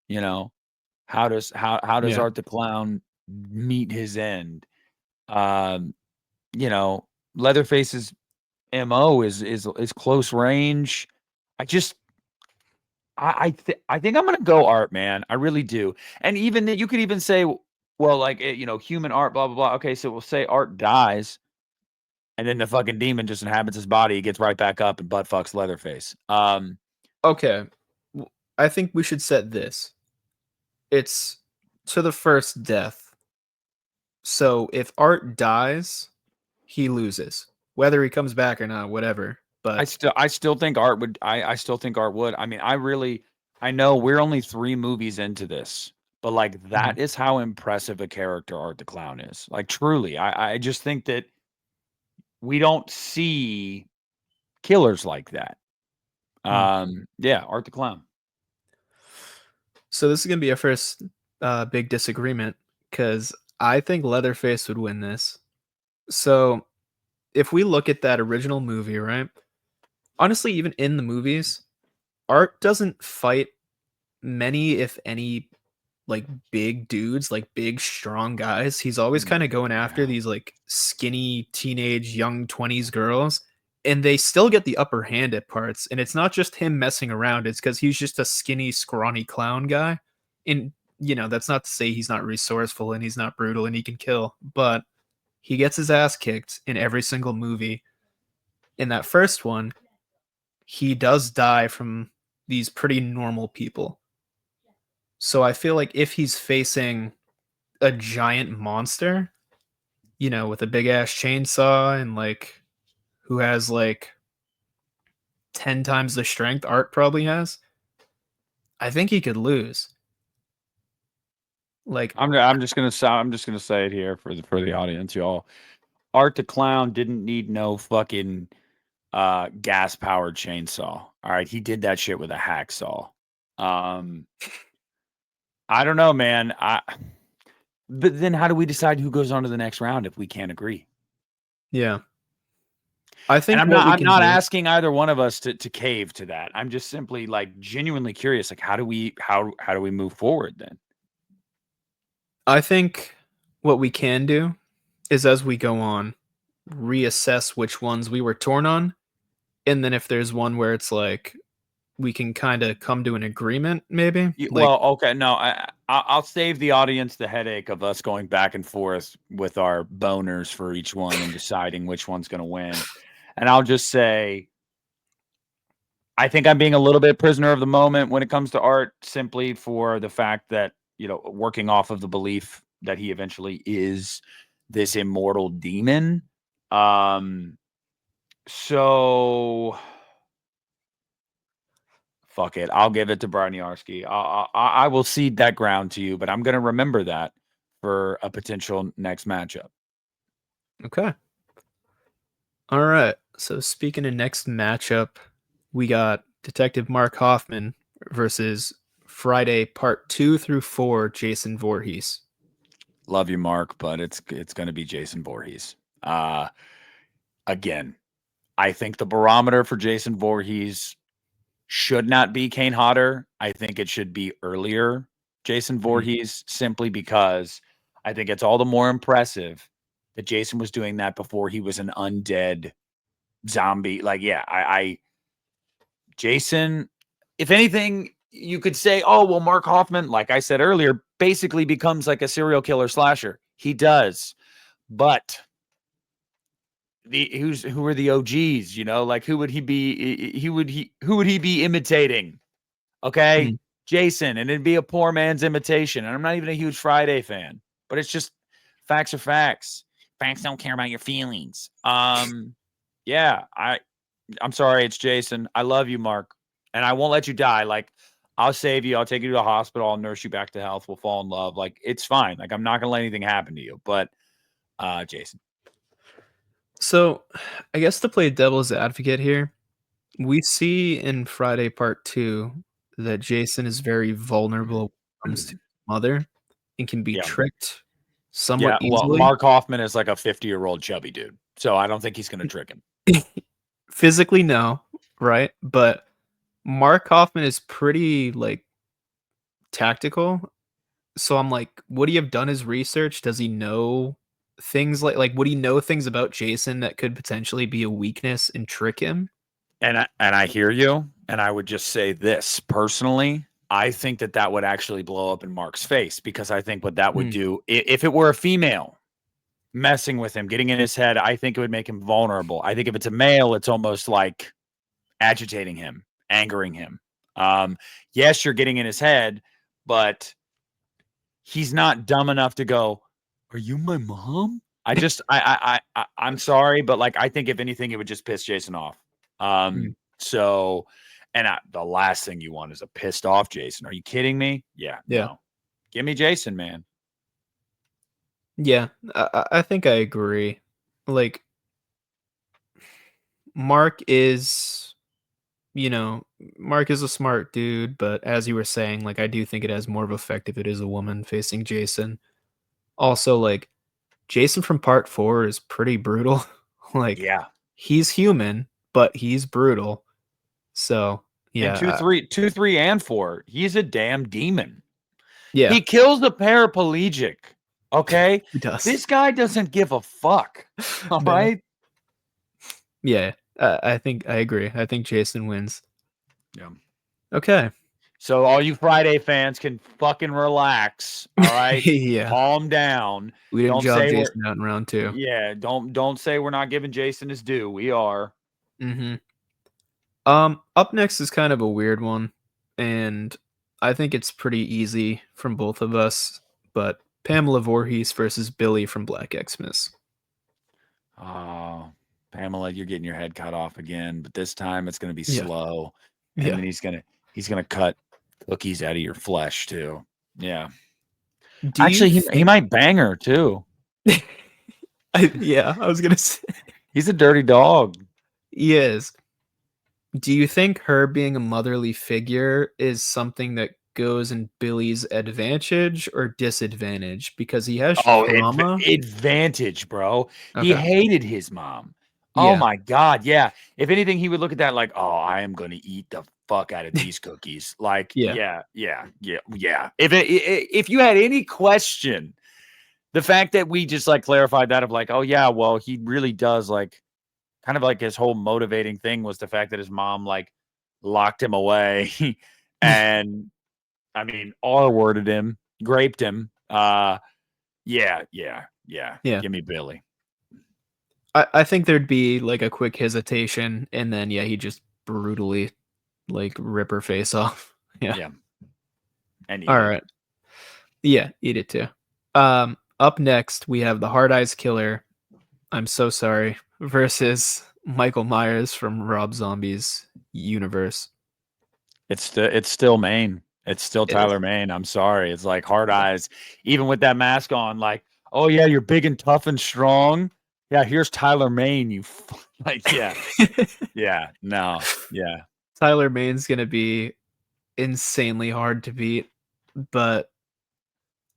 How does Art the Clown meet his end? Leatherface's MO is close range. I think I'm gonna go Art, man. I really do. And even you could even say, well, like human Art, blah blah blah. Okay, so we'll say Art dies, and then the fucking demon just inhabits his body. He gets right back up and butt fucks Leatherface. Okay, I think we should set this. It's to the first death. So if Art dies, he loses. Whether he comes back or not, whatever. But I still think Art would. I still think Art would. I mean, I know we're only 3 movies into this, but like that is how impressive a character Art the Clown is. Like truly, I just think that we don't see killers like that. Yeah, Art the Clown. So this is gonna be our first big disagreement because I think Leatherface would win this. So if we look at that original movie, right? Honestly, even in the movies, Art doesn't fight many, if any, like big dudes, like big strong guys. He's always kind of going after these like skinny teenage young 20s girls, and they still get the upper hand at parts. And it's not just him messing around, it's because he's just a skinny, scrawny clown guy. And that's not to say he's not resourceful and he's not brutal and he can kill, but he gets his ass kicked in every single movie. In that first one, he does die from these pretty normal people. So I feel like if he's facing a giant monster, with a big ass chainsaw and like who has like 10 times the strength Art probably has, I think he could lose. Like I'm just gonna say it here for the audience, y'all. Art the Clown didn't need no fucking gas powered chainsaw. All right, he did that shit with a hacksaw. I don't know, man. But then how do we decide who goes on to the next round if we can't agree? Yeah. I think I'm not asking either one of us to cave to that. I'm just simply like genuinely curious. Like, how do we move forward then? I think what we can do is, as we go on, reassess which ones we were torn on. And then if there's one where it's like we can kind of come to an agreement, maybe. Well, okay, no, I'll save the audience the headache of us going back and forth with our boners for each one and deciding which one's going to win. And I'll just say, I think I'm being a little bit prisoner of the moment when it comes to Art, simply for the fact that, working off of the belief that he eventually is this immortal demon. So fuck it. I'll give it to Braniarski. I will cede that ground to you, but I'm going to remember that for a potential next matchup. Okay. All right. So speaking of next matchup, we got Detective Mark Hoffman versus Friday Part 2 through 4, Jason Voorhees. Love you, Mark, but it's going to be Jason Voorhees. Again, I think the barometer for Jason Voorhees should not be Kane Hodder. I think it should be earlier Jason Voorhees, simply because I think it's all the more impressive that Jason was doing that before he was an undead zombie. Like, yeah, Jason, if anything, you could say, oh, well, Mark Hoffman, like I said earlier, basically becomes like a serial killer slasher. He does. But who are the OGs, like who would he be? Who would he be imitating? Okay. Jason, and it'd be a poor man's imitation. And I'm not even a huge Friday fan, but it's just facts are facts. Facts don't care about your feelings. Yeah, I'm sorry, it's Jason. I love you, Mark, and I won't let you die. Like, I'll save you. I'll take you to the hospital. I'll nurse you back to health. We'll fall in love. Like, it's fine. Like, I'm not gonna let anything happen to you. But Jason. So, I guess to play devil's advocate here, we see in Friday Part 2 that Jason is very vulnerable when it comes to his mother and can be tricked somewhat easily. Well, Mark Hoffman is like a 50-year-old chubby dude, so I don't think he's going to trick him. Physically, no, right? But Mark Hoffman is pretty, like, tactical. So I'm like, would he have done his research? Does he know things like would he know things about Jason that could potentially be a weakness and trick him? And I hear you, and I would just say this personally. I think that would actually blow up in Mark's face, because I think what that would do, if it were a female messing with him, getting in his head, I think it would make him vulnerable. I think if it's a male, it's almost like agitating him, angering him. Yes, you're getting in his head, but he's not dumb enough to go, "Are you my mom?" I'm sorry, but like, I think if anything, it would just piss Jason off. So, and the last thing you want is a pissed off Jason. Are you kidding me? Yeah. No. Give me Jason, man. Yeah, I think I agree. Like, Mark is a smart dude, but as you were saying, like, I do think it has more of effect if it is a woman facing Jason. Also, like, Jason from Part 4 is pretty brutal. Like, he's human, but he's brutal. So yeah, and 2, 3, and 4, he's a damn demon. Yeah, he kills the paraplegic. Okay, he does. This guy doesn't give a fuck. All right. Yeah, I think I agree. I think Jason wins. Yeah. Okay. So all you Friday fans can fucking relax. All right. Yeah. Calm down. We didn't job Jason out in round 2. Yeah. Don't say we're not giving Jason his due. We are. Mm-hmm. Up next is kind of a weird one, and I think it's pretty easy from both of us. But Pamela Voorhees versus Billy from Black Xmas. Oh, Pamela, you're getting your head cut off again, but this time it's going to be slow, and then he's gonna cut cookies out of your flesh too. Yeah. Actually, he might bang her too. I was gonna say he's a dirty dog. He is. Do you think her being a motherly figure is something that goes in Billy's advantage or disadvantage? Because he has trauma. Advantage, bro. Okay. He hated his mom. Oh my God. Yeah. If anything, he would look at that like, oh, I am going to eat the fuck out of these cookies. Like, yeah. If you had any question, the fact that we just like clarified that of like, oh yeah, well, he really does like kind of like his whole motivating thing was the fact that his mom like locked him away and I mean, R-worded him, graped him. Yeah. Give me Billy. I think there'd be like a quick hesitation, and then he just brutally like rip her face off. Yeah. And all right. Yeah, eat it too. Up next we have the Hard Eyes Killer. I'm so sorry. Versus Michael Myers from Rob Zombie's universe. It's still Maine. It's still Tyler Mane. I'm sorry. It's like Hard Eyes, even with that mask on. Like, oh yeah, you're big and tough and strong. Yeah, here's Tyler Mane. You like, yeah, yeah. Tyler Mane's gonna be insanely hard to beat, but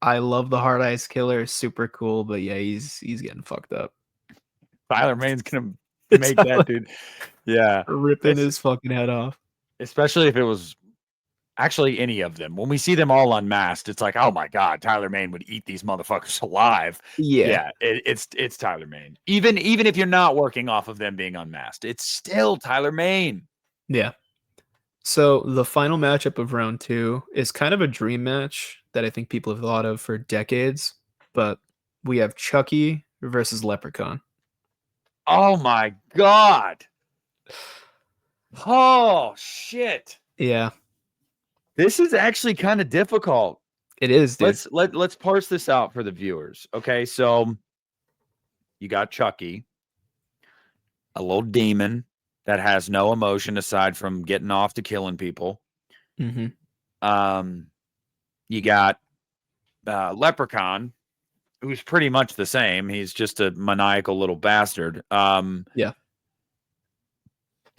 I love the Hard Eyes Killer. Super cool, but yeah, he's getting fucked up. Tyler Mane's gonna make that dude. Yeah, ripping his fucking head off. Especially if it was actually any of them. When we see them all unmasked, it's like, oh my God, Tyler Mane would eat these motherfuckers alive. Yeah, it's Tyler Mane. Even if you're not working off of them being unmasked, it's still Tyler Mane. Yeah. So the final matchup of round 2 is kind of a dream match that I think people have thought of for decades, but we have Chucky versus Leprechaun. Oh my God. Oh shit. Yeah. This is actually kind of difficult. It is, dude. Let's parse this out for the viewers. Okay, so you got Chucky, a little demon that has no emotion aside from getting off to killing people. Mm-hmm. You got Leprechaun, who's pretty much the same. He's just a maniacal little bastard. Yeah.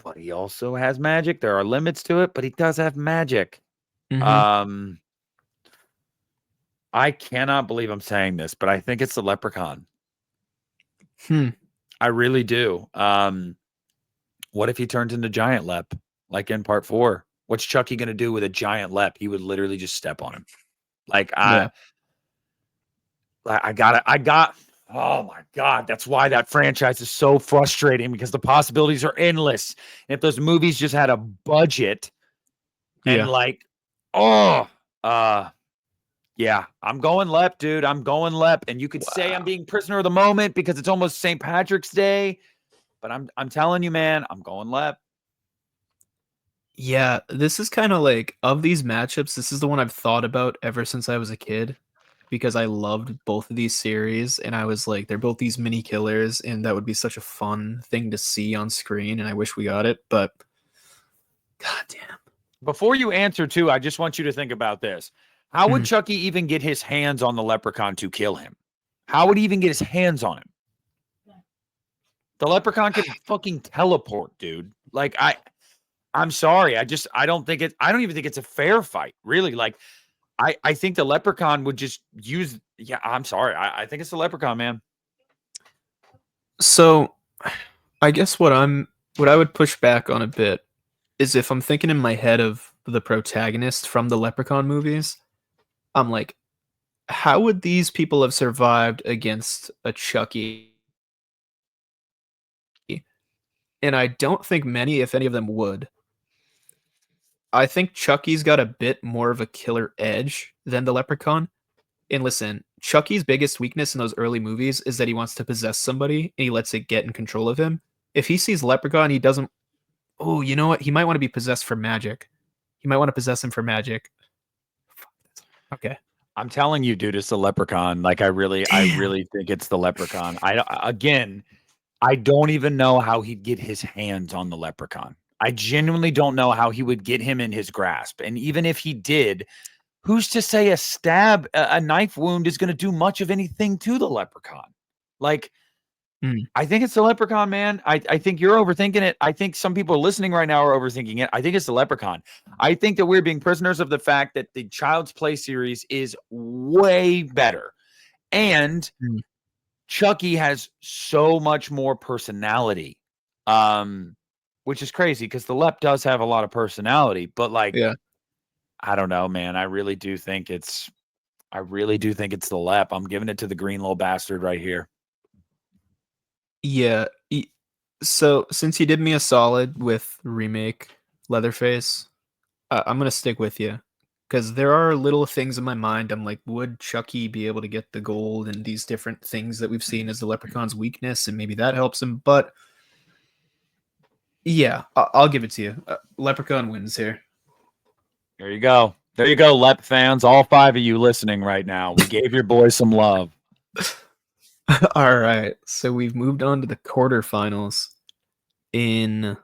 But he also has magic. There are limits to it, but he does have magic. Mm-hmm. I cannot believe I'm saying this, but I think it's the Leprechaun. I really do. What if he turns into Giant Lep, like in part 4? What's Chucky gonna do with a giant Lep? He would literally just step on him. Like I got. Oh my God, that's why that franchise is so frustrating, because the possibilities are endless. And if those movies just had a budget and yeah, I'm going Lep, dude. I'm going Lep. And you could say I'm being prisoner of the moment because it's almost St. Patrick's Day, but I'm telling you, man, I'm going Lep. Yeah, this is kind of like, of these matchups, this is the one I've thought about ever since I was a kid, because I loved both of these series, and I was like, they're both these mini killers, and that would be such a fun thing to see on screen, and I wish we got it, but goddamn. Before you answer, too, I just want you to think about this. How would Chucky even get his hands on the Leprechaun to kill him? How would he even get his hands on him? The Leprechaun could fucking teleport, dude. Like, I'm sorry. I don't even think it's a fair fight, really. Like, I think the Leprechaun would just use. Yeah, I'm sorry. I think it's the Leprechaun, man. So I guess what I would push back on a bit is if I'm thinking in my head of the protagonist from the Leprechaun movies, I'm like, how would these people have survived against a Chucky? And I don't think many, if any of them, would. I think Chucky's got a bit more of a killer edge than the Leprechaun. And listen, Chucky's biggest weakness in those early movies is that he wants to possess somebody and he lets it get in control of him. If he sees Leprechaun, he doesn't. Oh, you know what? He might want to be possessed for magic. He might want to possess him for magic. Okay. I'm telling you, dude, it's the Leprechaun. Like, I really think it's the Leprechaun. I don't even know how he'd get his hands on the Leprechaun. I genuinely don't know how he would get him in his grasp. And even if he did, who's to say a knife wound is going to do much of anything to the Leprechaun? Like, I think it's the Leprechaun, man. I think you're overthinking it. I think some people listening right now are overthinking it. I think it's the Leprechaun. I think that we're being prisoners of the fact that the Child's Play series is way better. And Chucky has so much more personality, which is crazy because the Lep does have a lot of personality. But, like, I don't know, man. I really do think it's the Lep. I'm giving it to the green little bastard right here. Yeah. So since you did me a solid with remake Leatherface, I'm gonna stick with you because there are little things in my mind. I'm like, would Chucky be able to get the gold and these different things that we've seen as the Leprechaun's weakness, and maybe that helps him. But yeah, I'll give it to you. Leprechaun wins here. There you go. There you go, Lep fans. All 5 of you listening right now. We gave your boy some love. All right, so we've moved on to the quarterfinals in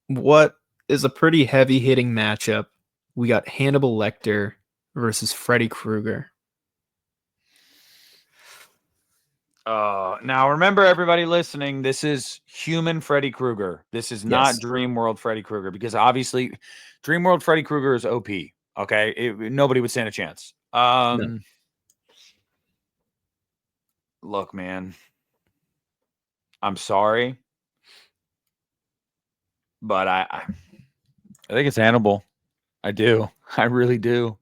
what is a pretty heavy-hitting matchup. We got Hannibal Lecter versus Freddy Krueger. Now, remember, everybody listening, this is human Freddy Krueger. This is not Dream World Freddy Krueger because obviously Dream World Freddy Krueger is OP, okay? Nobody would stand a chance. No. Look, man, I'm sorry, but I think it's Hannibal. I do. I really do.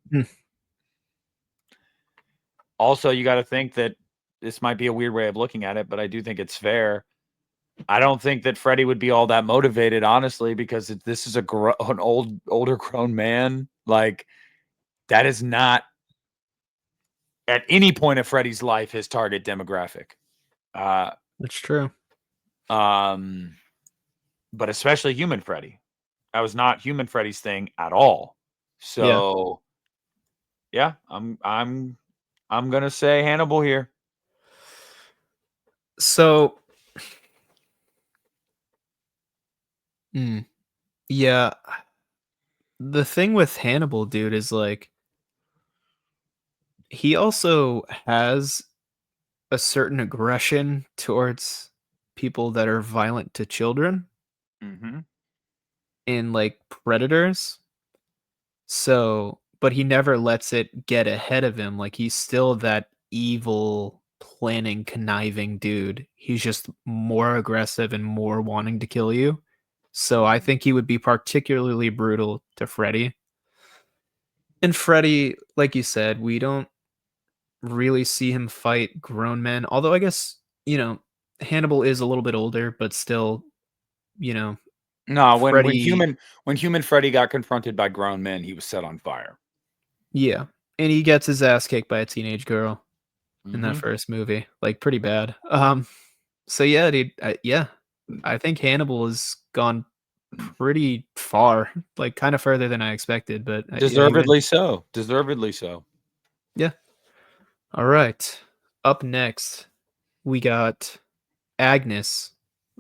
Also, you got to think that this might be a weird way of looking at it, but I do think it's fair. I don't think that Freddy would be all that motivated, honestly, because this is an older grown man. Like, that is not at any point of Freddy's life his target demographic. That's true. But especially human Freddy. That was not human Freddy's thing at all. So yeah, I'm gonna say Hannibal here. So yeah. The thing with Hannibal, dude, is like he also has a certain aggression towards people that are violent to children and like predators. So, but he never lets it get ahead of him. Like he's still that evil, planning, conniving dude. He's just more aggressive and more wanting to kill you. So I think he would be particularly brutal to Freddy. And Freddy, like you said, we don't really see him fight grown men. Although I guess, Hannibal is a little bit older, but still, No, Freddy, when human Freddy got confronted by grown men, he was set on fire. Yeah. And he gets his ass kicked by a teenage girl in that first movie. Like pretty bad. So yeah, dude, I think Hannibal has gone pretty far, like kind of further than I expected, but deservedly so. Deservedly so. Yeah. All right. Up next, we got Agnes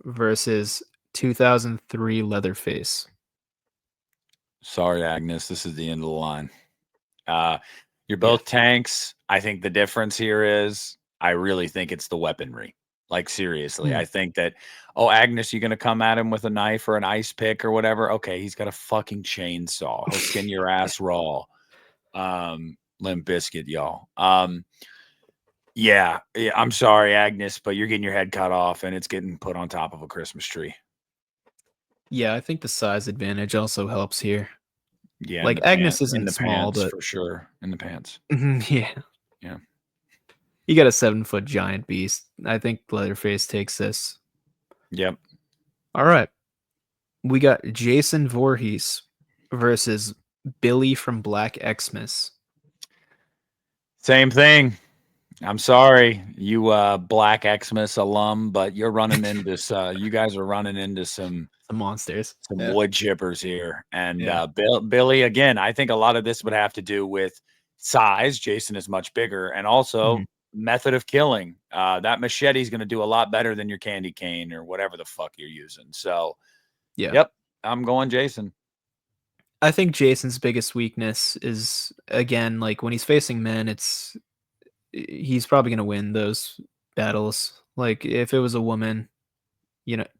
versus 2003 Leatherface. Sorry, Agnes. This is the end of the line. You're both tanks. I think the difference here is I really think it's the weaponry. Like, seriously, I think that, Agnes, you going to come at him with a knife or an ice pick or whatever? Okay, he's got a fucking chainsaw. He'll skin your ass raw. Limp Biscuit, y'all. Yeah, I'm sorry, Agnes, but you're getting your head cut off and it's getting put on top of a Christmas tree. Yeah, I think the size advantage also helps here. Yeah, like Agnes isn't in the small, pants, but for sure. In the pants. yeah. Yeah. You got a 7-foot giant beast. I think Leatherface takes this. Yep. All right. We got Jason Voorhees versus Billy from Black Xmas. Same thing. I'm sorry, you Black Xmas alum, but you're running into you guys are running into some monsters, some wood chippers here. And Yeah. Billy, again, I think a lot of this would have to do with size. Jason is much bigger, and also method of killing. That machete is going to do a lot better than your candy cane or whatever the fuck you're using. So, Yeah. yep, I'm going Jason. I think Jason's biggest weakness is, again, like when he's facing men, he's probably going to win those battles. Like if it was a woman,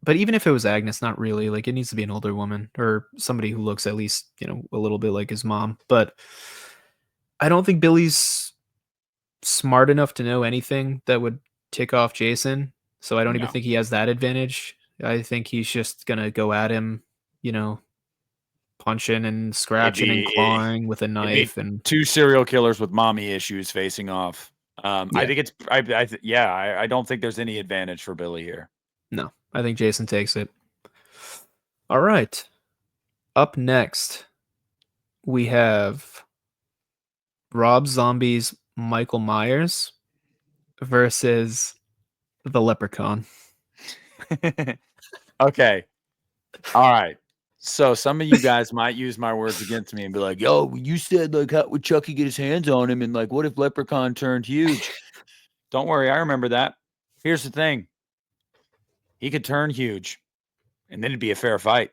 but even if it was Agnes, not really. Like it needs to be an older woman or somebody who looks at least, a little bit like his mom. But I don't think Billy's smart enough to know anything that would tick off Jason. So I don't even think he has that advantage. I think he's just going to go at him, punching and scratching and clawing with a knife, and 2 serial killers with mommy issues facing off. I think it's I don't think there's any advantage for Billy here. No, I think Jason takes it. All right. Up next, we have Rob Zombie's Michael Myers versus the Leprechaun. Okay. All right. So some of you guys might use my words against me and be like, yo, you said, like, how would Chucky get his hands on him? And like, what if Leprechaun turned huge? Don't worry. I remember that. Here's the thing. He could turn huge and then it'd be a fair fight,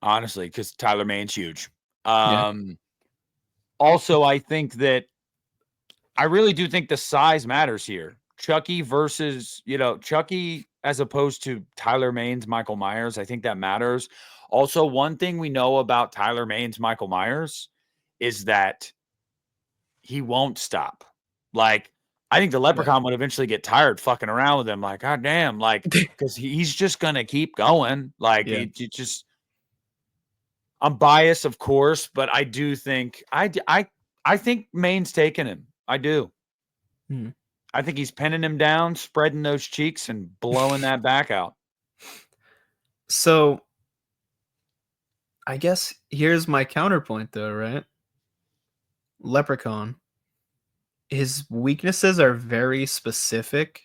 honestly, because Tyler Maine's huge. Also, I think that I really do think the size matters here. Chucky versus, Chucky as opposed to Tyler Maine's Michael Myers. I think that matters. Also, one thing we know about Tyler Maine's Michael Myers is that he won't stop. Like, I think the Leprechaun would eventually get tired fucking around with him. Like, God damn, like, because he's just gonna keep going. Like, he just. I'm biased, of course, but I do think I think Maine's taking him. I do. I think he's pinning him down, spreading those cheeks, and blowing that back out. So, I guess here's my counterpoint, though, right? Leprechaun. His weaknesses are very specific.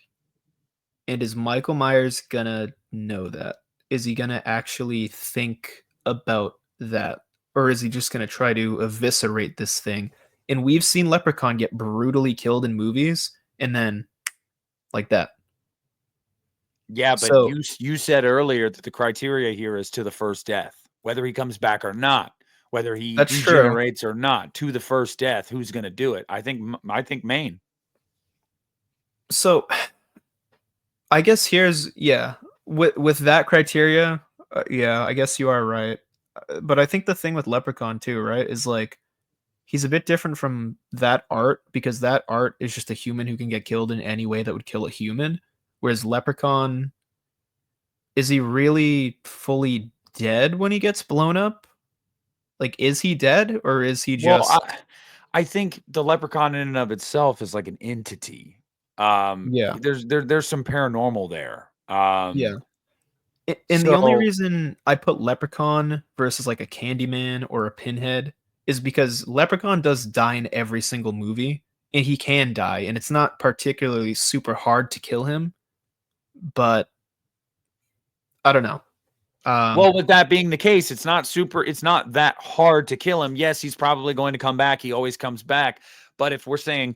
And is Michael Myers gonna know that? Is he gonna actually think about that? Or is he just gonna try to eviscerate this thing? And we've seen Leprechaun get brutally killed in movies, and then like that. Yeah, but you said earlier that the criteria here is to the first death. Whether he comes back or not, whether he degenerates or not, to the first death, who's going to do it? I think Maine. So I guess here's with that criteria, I guess you are right. But I think the thing with Leprechaun too, right, is like he's a bit different from that art because that art is just a human who can get killed in any way that would kill a human. Whereas Leprechaun, is he really fully dead when he gets blown up? Like, is he dead or is he just? Well, I think the Leprechaun in and of itself is like an entity. There's some paranormal there. And the only reason I put Leprechaun versus like a Candyman or a Pinhead is because Leprechaun does die in every single movie, and he can die, and it's not particularly super hard to kill him. But I don't know. Well, with that being the case, it's not that hard to kill him. Yes, he's probably going to come back. He always comes back. But if we're saying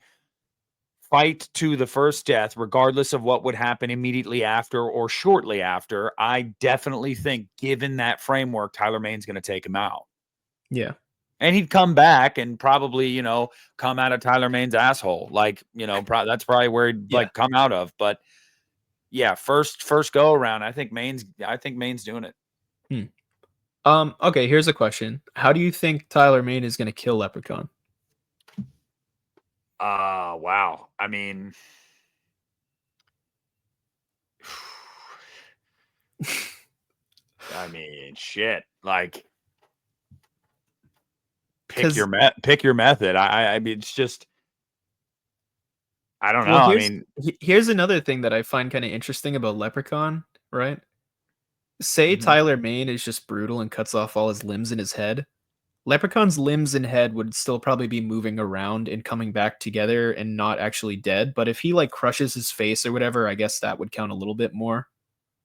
fight to the first death, regardless of what would happen immediately after or shortly after, I definitely think, given that framework, Tyler Maine's going to take him out. Yeah. And he'd come back and probably, come out of Tyler Maine's asshole. Like, that's probably where he'd like come out of. But yeah, first go around. I think Maine's doing it. Okay, here's a question. How do you think Tyler Maine is going to kill Leprechaun? Wow. I mean, I mean, shit. Like, pick your method. I mean, it's just, I don't know. Well, I mean, here's another thing that I find kind of interesting about Leprechaun, right? Say Tyler Mane is just brutal and cuts off all his limbs in his head. Leprechaun's limbs and head would still probably be moving around and coming back together and not actually dead. But if he like crushes his face or whatever, I guess that would count a little bit more.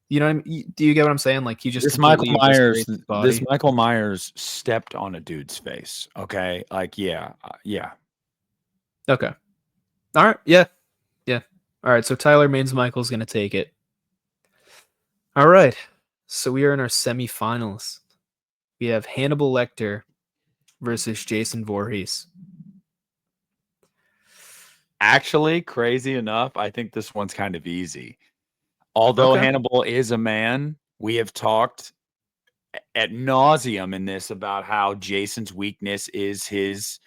You know what I mean? Do you get what I'm saying? Like he just this Michael Myers, stepped on a dude's face. Okay, like yeah. Okay. All right. Yeah. All right. So Tyler Maines Michael's gonna take it. All right. So we are in our semifinals. We have Hannibal Lecter versus Jason Voorhees. Actually, crazy enough, I think this one's kind of easy. Although Hannibal is a man, we have talked ad nauseum in this about how Jason's weakness is his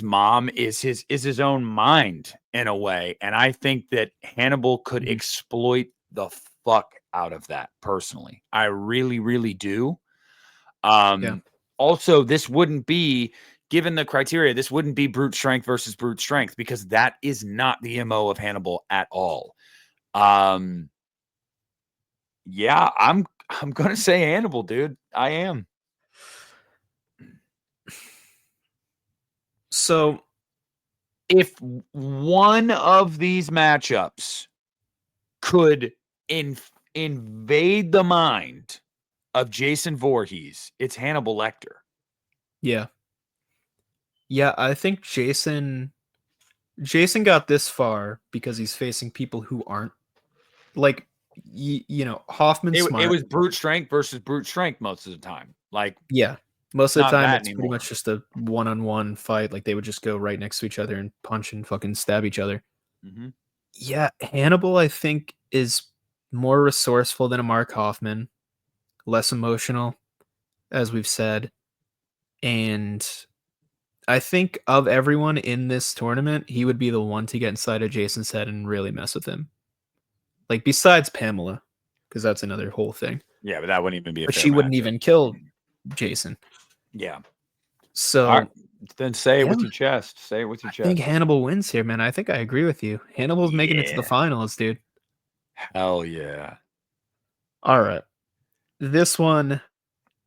mom, is his own mind in a way. And I think that Hannibal could exploit the fuck out of that personally. I really, really do. Also, this wouldn't be, given the criteria, this wouldn't be brute strength versus brute strength, because that is not the MO of Hannibal at all. Yeah, I'm going to say Hannibal, dude. I am. So if one of these matchups could invade the mind of Jason Voorhees, it's Hannibal Lecter. Yeah. Yeah, I think Jason got this far because he's facing people who aren't like you know, Hoffman's smart. It was brute strength versus brute strength most of the time. Like, yeah. Most of the time it's pretty much just a one-on-one fight. Like they would just go right next to each other and punch and fucking stab each other. Mm-hmm. Yeah, Hannibal I think is more resourceful than a Mark Hoffman, less emotional, as we've said. And I think of everyone in this tournament, he would be the one to get inside of Jason's head and really mess with him. Like besides Pamela, because that's another whole thing. Yeah, but that wouldn't even be a But fair she wouldn't matchup. even kill Jason. Yeah. So right. Then say it with your chest. Say it with your chest. I think Hannibal wins here, man. I think I agree with you. Hannibal's making it to the finals, dude. Hell yeah. All right. This one,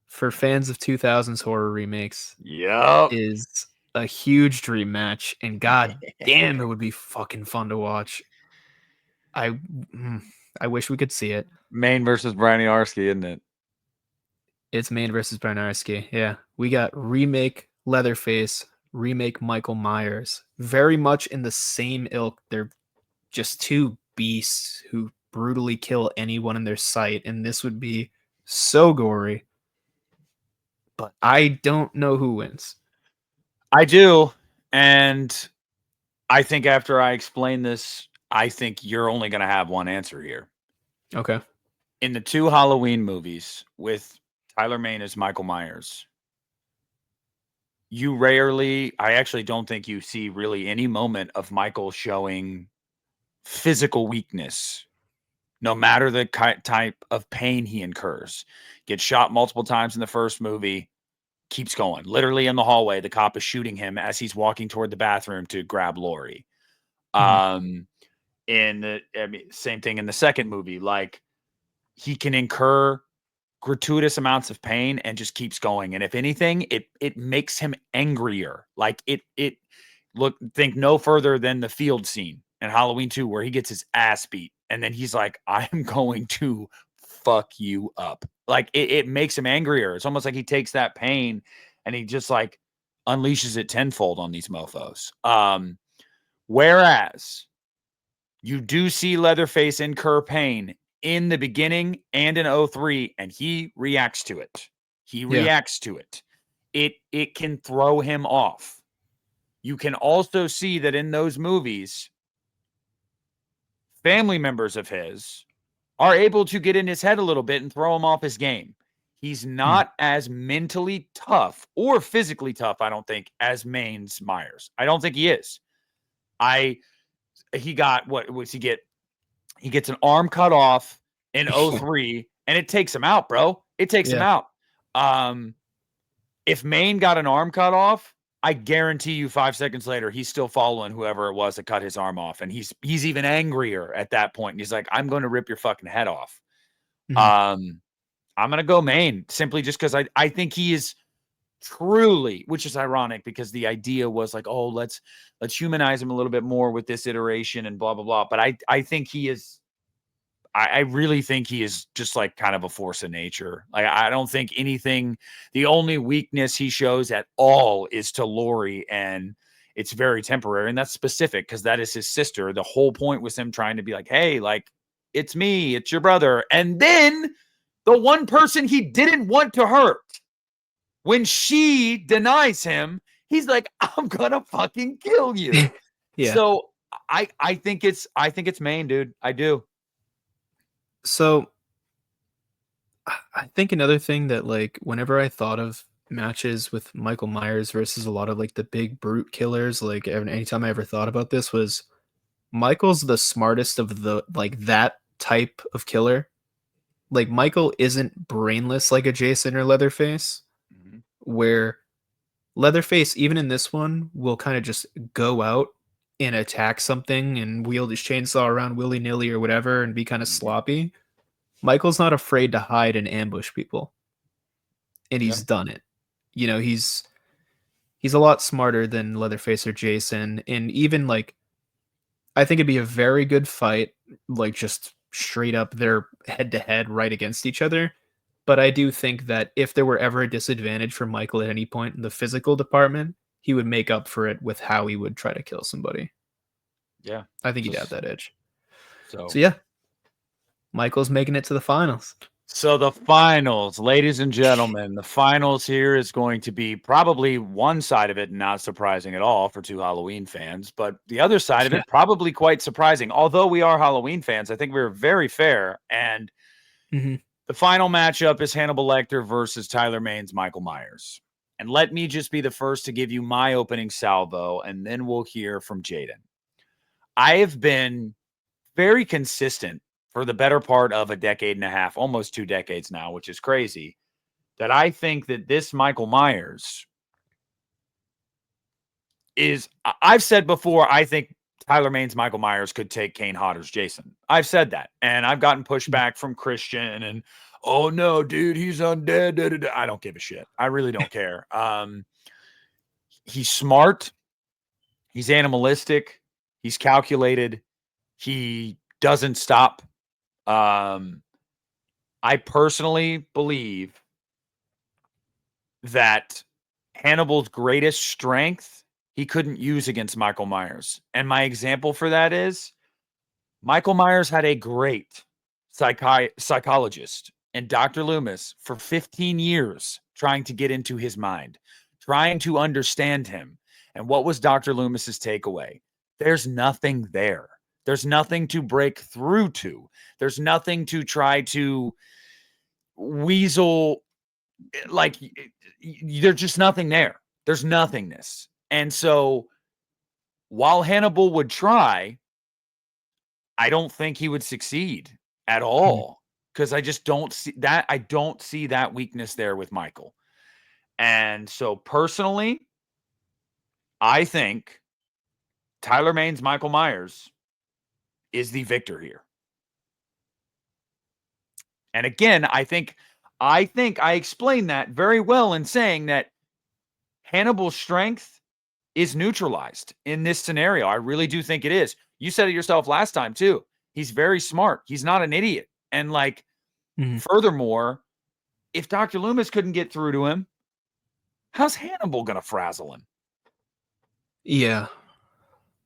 for fans of 2000s horror remakes, is a huge dream match. And god damn, it would be fucking fun to watch. I wish we could see it. Maine versus Braniarski, isn't it? It's Maine versus Braniarski. Yeah. We got remake Leatherface, remake Michael Myers. Very much in the same ilk. They're just two beasts who brutally kill anyone in their sight. And this would be so gory. But I don't know who wins. I do. And I think after I explain this, I think you're only going to have one answer here. Okay. In the two Halloween movies with Tyler Mane as Michael Myers, I actually don't think you see really any moment of Michael showing physical weakness, no matter the type of pain he incurs. Gets shot multiple times in the first movie, keeps going. Literally in the hallway, the cop is shooting him as he's walking toward the bathroom to grab Lori. Same thing in the second movie. Like, he can incur gratuitous amounts of pain and just keeps going. And if anything, it makes him angrier. Like think no further than the field scene in Halloween 2 where he gets his ass beat. And then he's like, I'm going to fuck you up. Like it makes him angrier. It's almost like he takes that pain and he just like unleashes it tenfold on these mofos. Whereas you do see Leatherface incur pain in the beginning and in 03, and he reacts to it. It can throw him off. You can also see that in those movies, family members of his are able to get in his head a little bit and throw him off his game. He's not as mentally tough or physically tough, I don't think, as Maines Myers. I don't think he is. He got, what was he get? He gets an arm cut off in 03, and it takes him out, bro. It takes him out. If Maine got an arm cut off, I guarantee you 5 seconds later, he's still following whoever it was that cut his arm off. And he's even angrier at that point. And he's like, I'm going to rip your fucking head off. I'm going to go Maine simply just because I think he is truly, which is ironic because the idea was like, oh, let's humanize him a little bit more with this iteration and blah, blah, blah. But I think he is, I really think he is just like kind of a force of nature. Like, I don't think anything, the only weakness he shows at all is to Lori, and it's very temporary. And that's specific because that is his sister. The whole point was him trying to be like, hey, like, it's me, it's your brother. And then the one person he didn't want to hurt, when she denies him, he's like, I'm gonna fucking kill you. So I think it's Maine, dude. I do. So I think another thing that, like, whenever I thought of matches with Michael Myers versus a lot of like the big brute killers, like anytime I ever thought about this, was Michael's the smartest of the, like, that type of killer. Like, Michael isn't brainless like a Jason or Leatherface, where Leatherface, even in this one, will kind of just go out and attack something and wield his chainsaw around willy-nilly or whatever and be kind of sloppy. Michael's not afraid to hide and ambush people. And he's done it. You know, he's a lot smarter than Leatherface or Jason. And even, like, I think it'd be a very good fight, like, just straight up they're head-to-head right against each other. But I do think that if there were ever a disadvantage for Michael at any point in the physical department, he would make up for it with how he would try to kill somebody. Yeah. I think he'd have that edge. So yeah, Michael's making it to the finals. So the finals, ladies and gentlemen, the finals here is going to be probably one side of it not surprising at all for two Halloween fans, but the other side of it probably quite surprising. Although we are Halloween fans, I think we're very fair. And the final matchup is Hannibal Lecter versus Tyler Maine's Michael Myers. And let me just be the first to give you my opening salvo, and then we'll hear from Jaden. I have been very consistent for the better part of a decade and a half, almost 2 decades now, which is crazy, that I think that this Michael Myers is, I've said before, I think Tyler Maine's Michael Myers could take Kane Hodder's Jason. I've said that, and I've gotten pushback from Christian and, oh no, dude, he's undead. Da, da, da. I don't give a shit. I really don't care. He's smart. He's animalistic. He's calculated. He doesn't stop. I personally believe that Hannibal's greatest strength he couldn't use against Michael Myers. And my example for that is Michael Myers had a great psychologist and Dr. Loomis for 15 years trying to get into his mind, trying to understand him. And what was Dr. Loomis's takeaway? There's nothing there. There's nothing to break through to. There's nothing to try to weasel. Like, there's just nothing there. There's nothingness. And so while Hannibal would try, I don't think he would succeed at all because I just don't see that. I don't see that weakness there with Michael. And so personally, I think Tyler Maine's Michael Myers is the victor here. And again, I think I explained that very well in saying that Hannibal's strength is neutralized in this scenario. I really do think it is. You said it yourself last time too. He's very smart. He's not an idiot. And like, furthermore, if Dr. Loomis couldn't get through to him, how's Hannibal going to frazzle him? Yeah.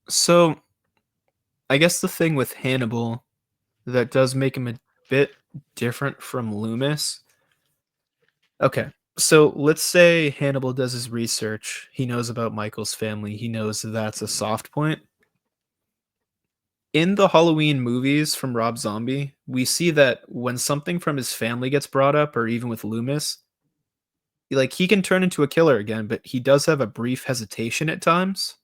So I guess the thing with Hannibal that does make him a bit different from Loomis. Okay, so let's say Hannibal does his research. He knows about Michael's family. He knows that's a soft point. In the Halloween movies from Rob Zombie, we see that when something from his family gets brought up, or even with Loomis, like, he can turn into a killer again, but he does have a brief hesitation at times.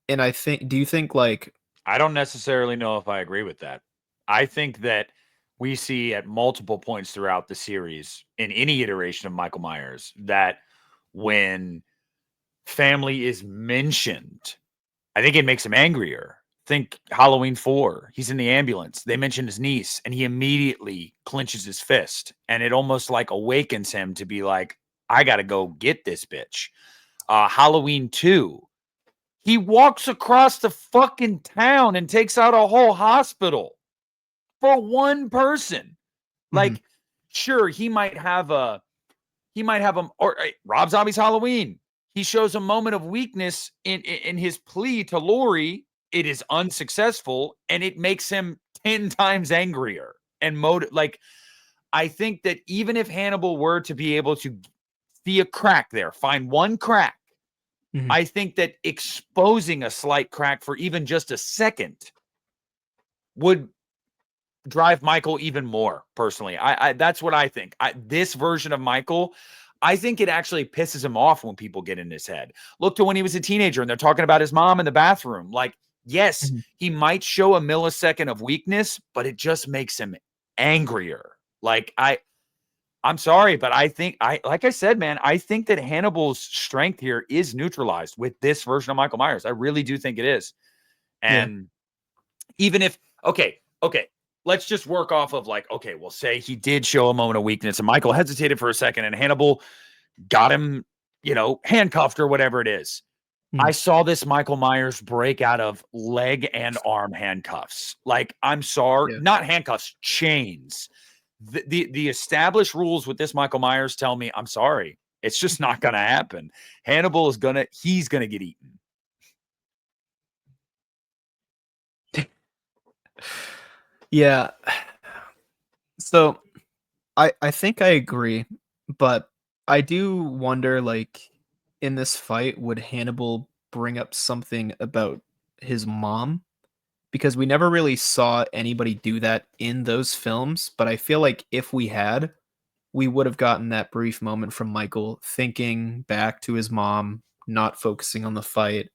And do you think, like... I don't necessarily know if I agree with that. I think that we see at multiple points throughout the series in any iteration of Michael Myers that when family is mentioned, I think it makes him angrier. Think Halloween 4. He's in the ambulance. They mention his niece, and he immediately clenches his fist. And it almost like awakens him to be like, I got to go get this bitch. Halloween 2. He walks across the fucking town and takes out a whole hospital for one person. Like, sure, he might have or Rob Zombie's Halloween. He shows a moment of weakness in his plea to Laurie. It is unsuccessful, and it makes him 10 times angrier. And like, I think that even if Hannibal were to be able to see a crack there, find one crack, I think that exposing a slight crack for even just a second would drive Michael even more, personally. That's what I think. This version of Michael, I think it actually pisses him off when people get in his head. Look to when he was a teenager and they're talking about his mom in the bathroom. Like, yes, he might show a millisecond of weakness, but it just makes him angrier. Like, I'm sorry, but I think like I said, man, I think that Hannibal's strength here is neutralized with this version of Michael Myers. I really do think it is. And even if, okay, let's just work off of like, okay, we'll say he did show a moment of weakness and Michael hesitated for a second and Hannibal got him, handcuffed or whatever it is. I saw this Michael Myers break out of leg and arm handcuffs. Like, I'm sorry, not handcuffs, chains. The established rules with this Michael Myers tell me, I'm sorry, it's just not going to happen. Hannibal is he's going to get eaten. Yeah. So I think I agree, but I do wonder, like, in this fight, would Hannibal bring up something about his mom? Because we never really saw anybody do that in those films, but I feel like if we had, we would have gotten that brief moment from Michael thinking back to his mom, not focusing on the fight.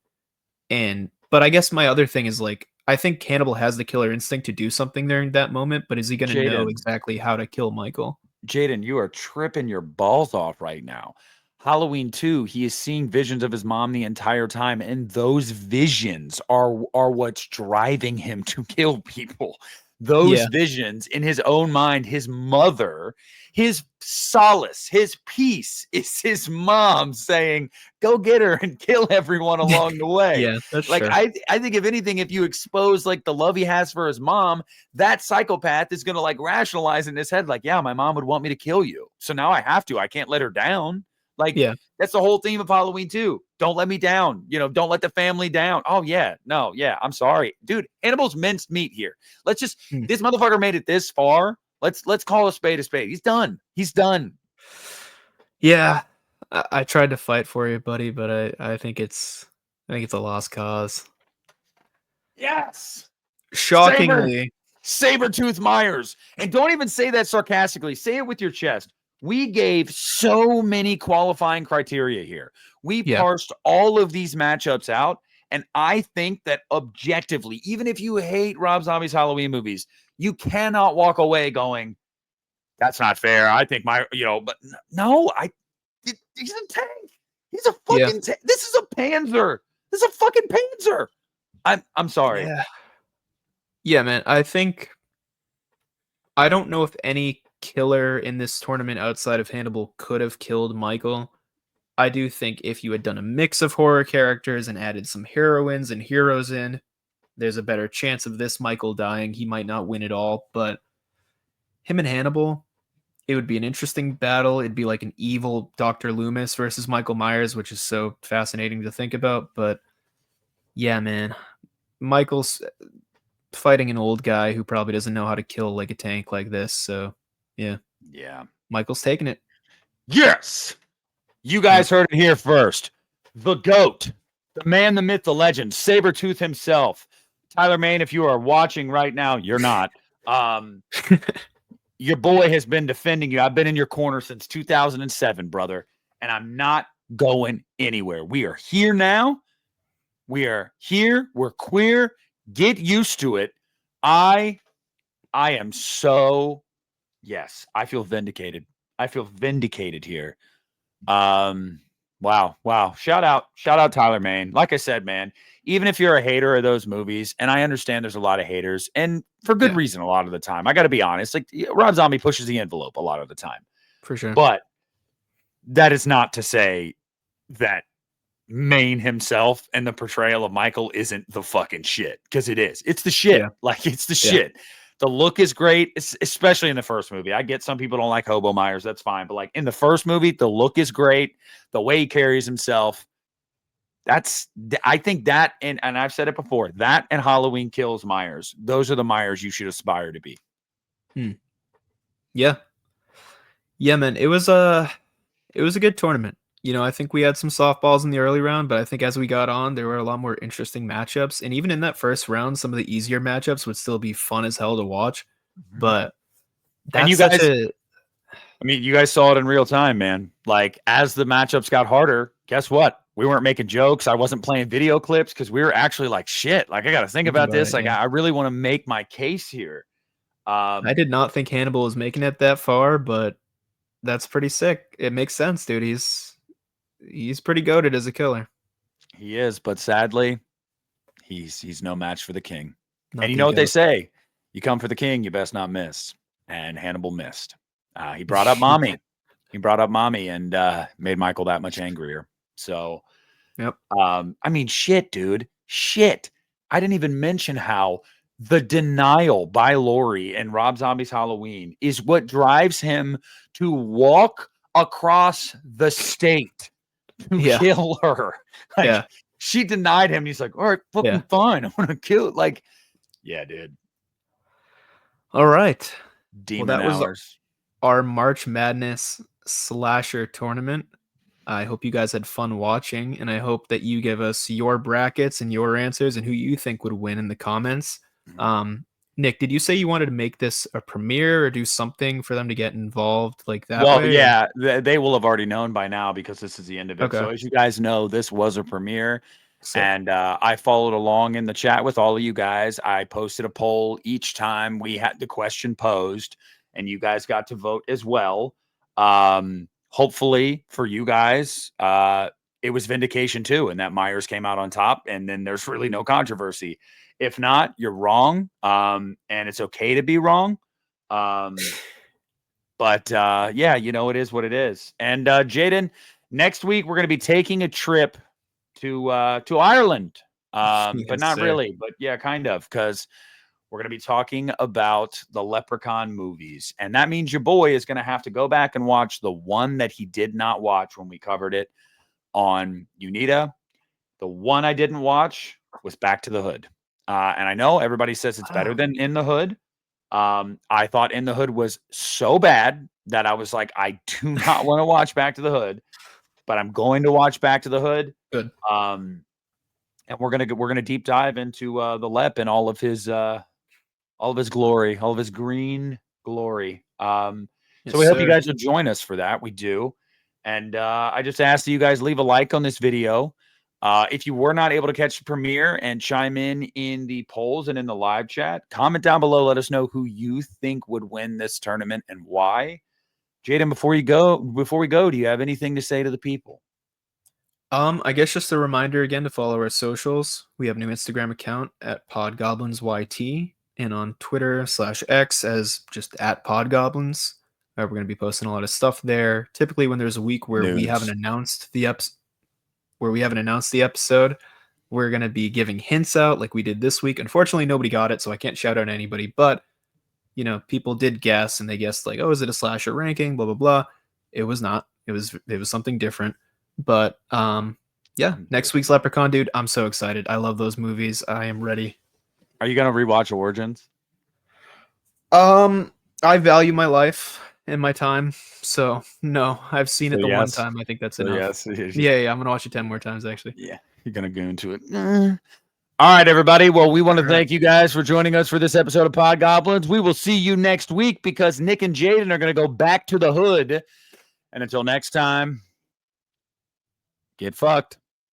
But I guess my other thing is, like, I think Hannibal has the killer instinct to do something during that moment, but is he going to know exactly how to kill Michael? Jaden, you are tripping your balls off right now. Halloween 2, he is seeing visions of his mom the entire time, and those visions are what's driving him to kill people. Those visions in his own mind, his mother, his solace, his peace is his mom saying, go get her and kill everyone along the way. Yeah, that's like, true. I think if anything, if you expose like the love he has for his mom, that psychopath is going to like rationalize in his head, like, yeah, my mom would want me to kill you. So now I have to, I can't let her down. Like, that's the whole theme of Halloween 2. Don't let me down. Don't let the family down. Oh, yeah. No, yeah. I'm sorry. Dude, Hannibal's minced meat here. Let's just, this motherfucker made it this far. Let's call a spade a spade. He's done. He's done. Yeah. I tried to fight for you, buddy, but I think it's a lost cause. Yes. Shockingly. Saber-tooth Myers. And don't even say that sarcastically. Say it with your chest. We gave so many qualifying criteria here. We parsed all of these matchups out, and I think that objectively, even if you hate Rob Zombie's Halloween movies, you cannot walk away going, that's not fair. I think but no, he's a tank. He's a fucking tank. This is a panzer. This is a fucking panzer. I'm sorry. Yeah, man. I don't know if any killer in this tournament outside of Hannibal could have killed Michael. I do think if you had done a mix of horror characters and added some heroines and heroes in, there's a better chance of this Michael dying. He might not win it all, but him and Hannibal, it would be an interesting battle. It'd be like an evil Dr. Loomis versus Michael Myers, which is so fascinating to think about. But yeah, man, Michael's fighting an old guy who probably doesn't know how to kill like a tank like this. So yeah. Michael's taking it. Yes. You guys heard it here first. The GOAT, the man, the myth, the legend, Sabretooth himself. Tyler Main, if you are watching right now, you're not. Your boy has been defending you. I've been in your corner since 2007, brother, and I'm not going anywhere. We are here now. We are here. We're queer. Get used to it. I I am so, yes, I feel vindicated. I feel vindicated here. Wow. Shout out Tyler Mane. Like I said, man, even if you're a hater of those movies, and I understand there's a lot of haters, and for good reason a lot of the time. I got to be honest. Like, Rob Zombie pushes the envelope a lot of the time. For sure. But that is not to say that Mane himself and the portrayal of Michael isn't the fucking shit, because it is. It's the shit. Yeah. Like, it's the shit. The look is great, especially in the first movie. I get some people don't like Hobo Myers. That's fine. But like in the first movie, the look is great. The way he carries himself. I think that, and I've said it before, that and Halloween Kills Myers. Those are the Myers you should aspire to be. Yeah. Yeah, man. It was a good tournament. You know, I think we had some softballs in the early round, but I think as we got on, there were a lot more interesting matchups. And even in that first round, some of the easier matchups would still be fun as hell to watch. But that's you guys saw it in real time, man. Like, as the matchups got harder, guess what? We weren't making jokes. I wasn't playing video clips because we were actually like, shit, like, I got to think about this. Like, I really want to make my case here. I did not think Hannibal was making it that far, but that's pretty sick. It makes sense, dude. He's pretty goated as a killer. He is, but sadly, he's no match for the king. And you know what they say? You come for the king, you best not miss. And Hannibal missed. He brought up mommy. And made Michael that much angrier. So, I mean, shit, dude. Shit. I didn't even mention how the denial by Laurie and Rob Zombie's Halloween is what drives him to walk across the state to kill her. Like, she denied him. And he's like, all right, fucking fine. I'm going to kill it. Like, yeah, dude. All right. Demon that hours. Was our March Madness slasher tournament. I hope you guys had fun watching, and I hope that you give us your brackets and your answers and who you think would win in the comments. Nick, did you say you wanted to make this a premiere or do something for them to get involved like that? Well, yeah, they will have already known by now because this is the end of it. Okay. So as you guys know, this was a premiere. And I followed along in the chat with all of you guys. I posted a poll each time we had the question posed, and you guys got to vote as well. Hopefully for you guys, it was vindication too, and that Myers came out on top, and then there's really no controversy. If not, you're wrong, and it's okay to be wrong. But yeah, you know, it is what it is. And Jaden, next week we're going to be taking a trip to Ireland, but not really, but yeah, kind of, because we're going to be talking about the Leprechaun movies, and that means your boy is going to have to go back and watch the one that he did not watch when we covered it on UNITA. The one I didn't watch was Back to the Hood, and I know everybody says it's better than In the Hood. I thought In the Hood was so bad that I was like, I do not want to watch Back to the Hood, but I'm going to watch Back to the Hood. Good. And we're gonna deep dive into the Lep and all of his glory, all of his green glory. So we hope you guys will join us for that. We do. And I just ask that you guys leave a like on this video. If you were not able to catch the premiere and chime in the polls and in the live chat, comment down below. Let us know who you think would win this tournament and why. Jaden, before we go, do you have anything to say to the people? I guess just a reminder again to follow our socials. We have a new Instagram account at PodgoblinsYT and on Twitter/X as just @Podgoblins. We're going to be posting a lot of stuff there. Typically, when there's a week where we haven't announced the episode, we're going to be giving hints out like we did this week. Unfortunately, nobody got it, so I can't shout out anybody. But you know, people did guess, and they guessed like, "Oh, is it a slasher ranking?" Blah blah blah. It was not. It was something different. But yeah, next week's Leprechaun, dude. I'm so excited. I love those movies. I am ready. Are you gonna rewatch Origins? I value my life and my time, so no. I've seen it one time. I think that's enough. Yes. Yeah. I'm gonna watch it 10 more times actually. Yeah, you're gonna go into it. All right, everybody. Well, we want to thank you guys for joining us for this episode of Podgoblins. We will see you next week because Nick and Jaden are gonna go back to the hood. And until next time, get fucked.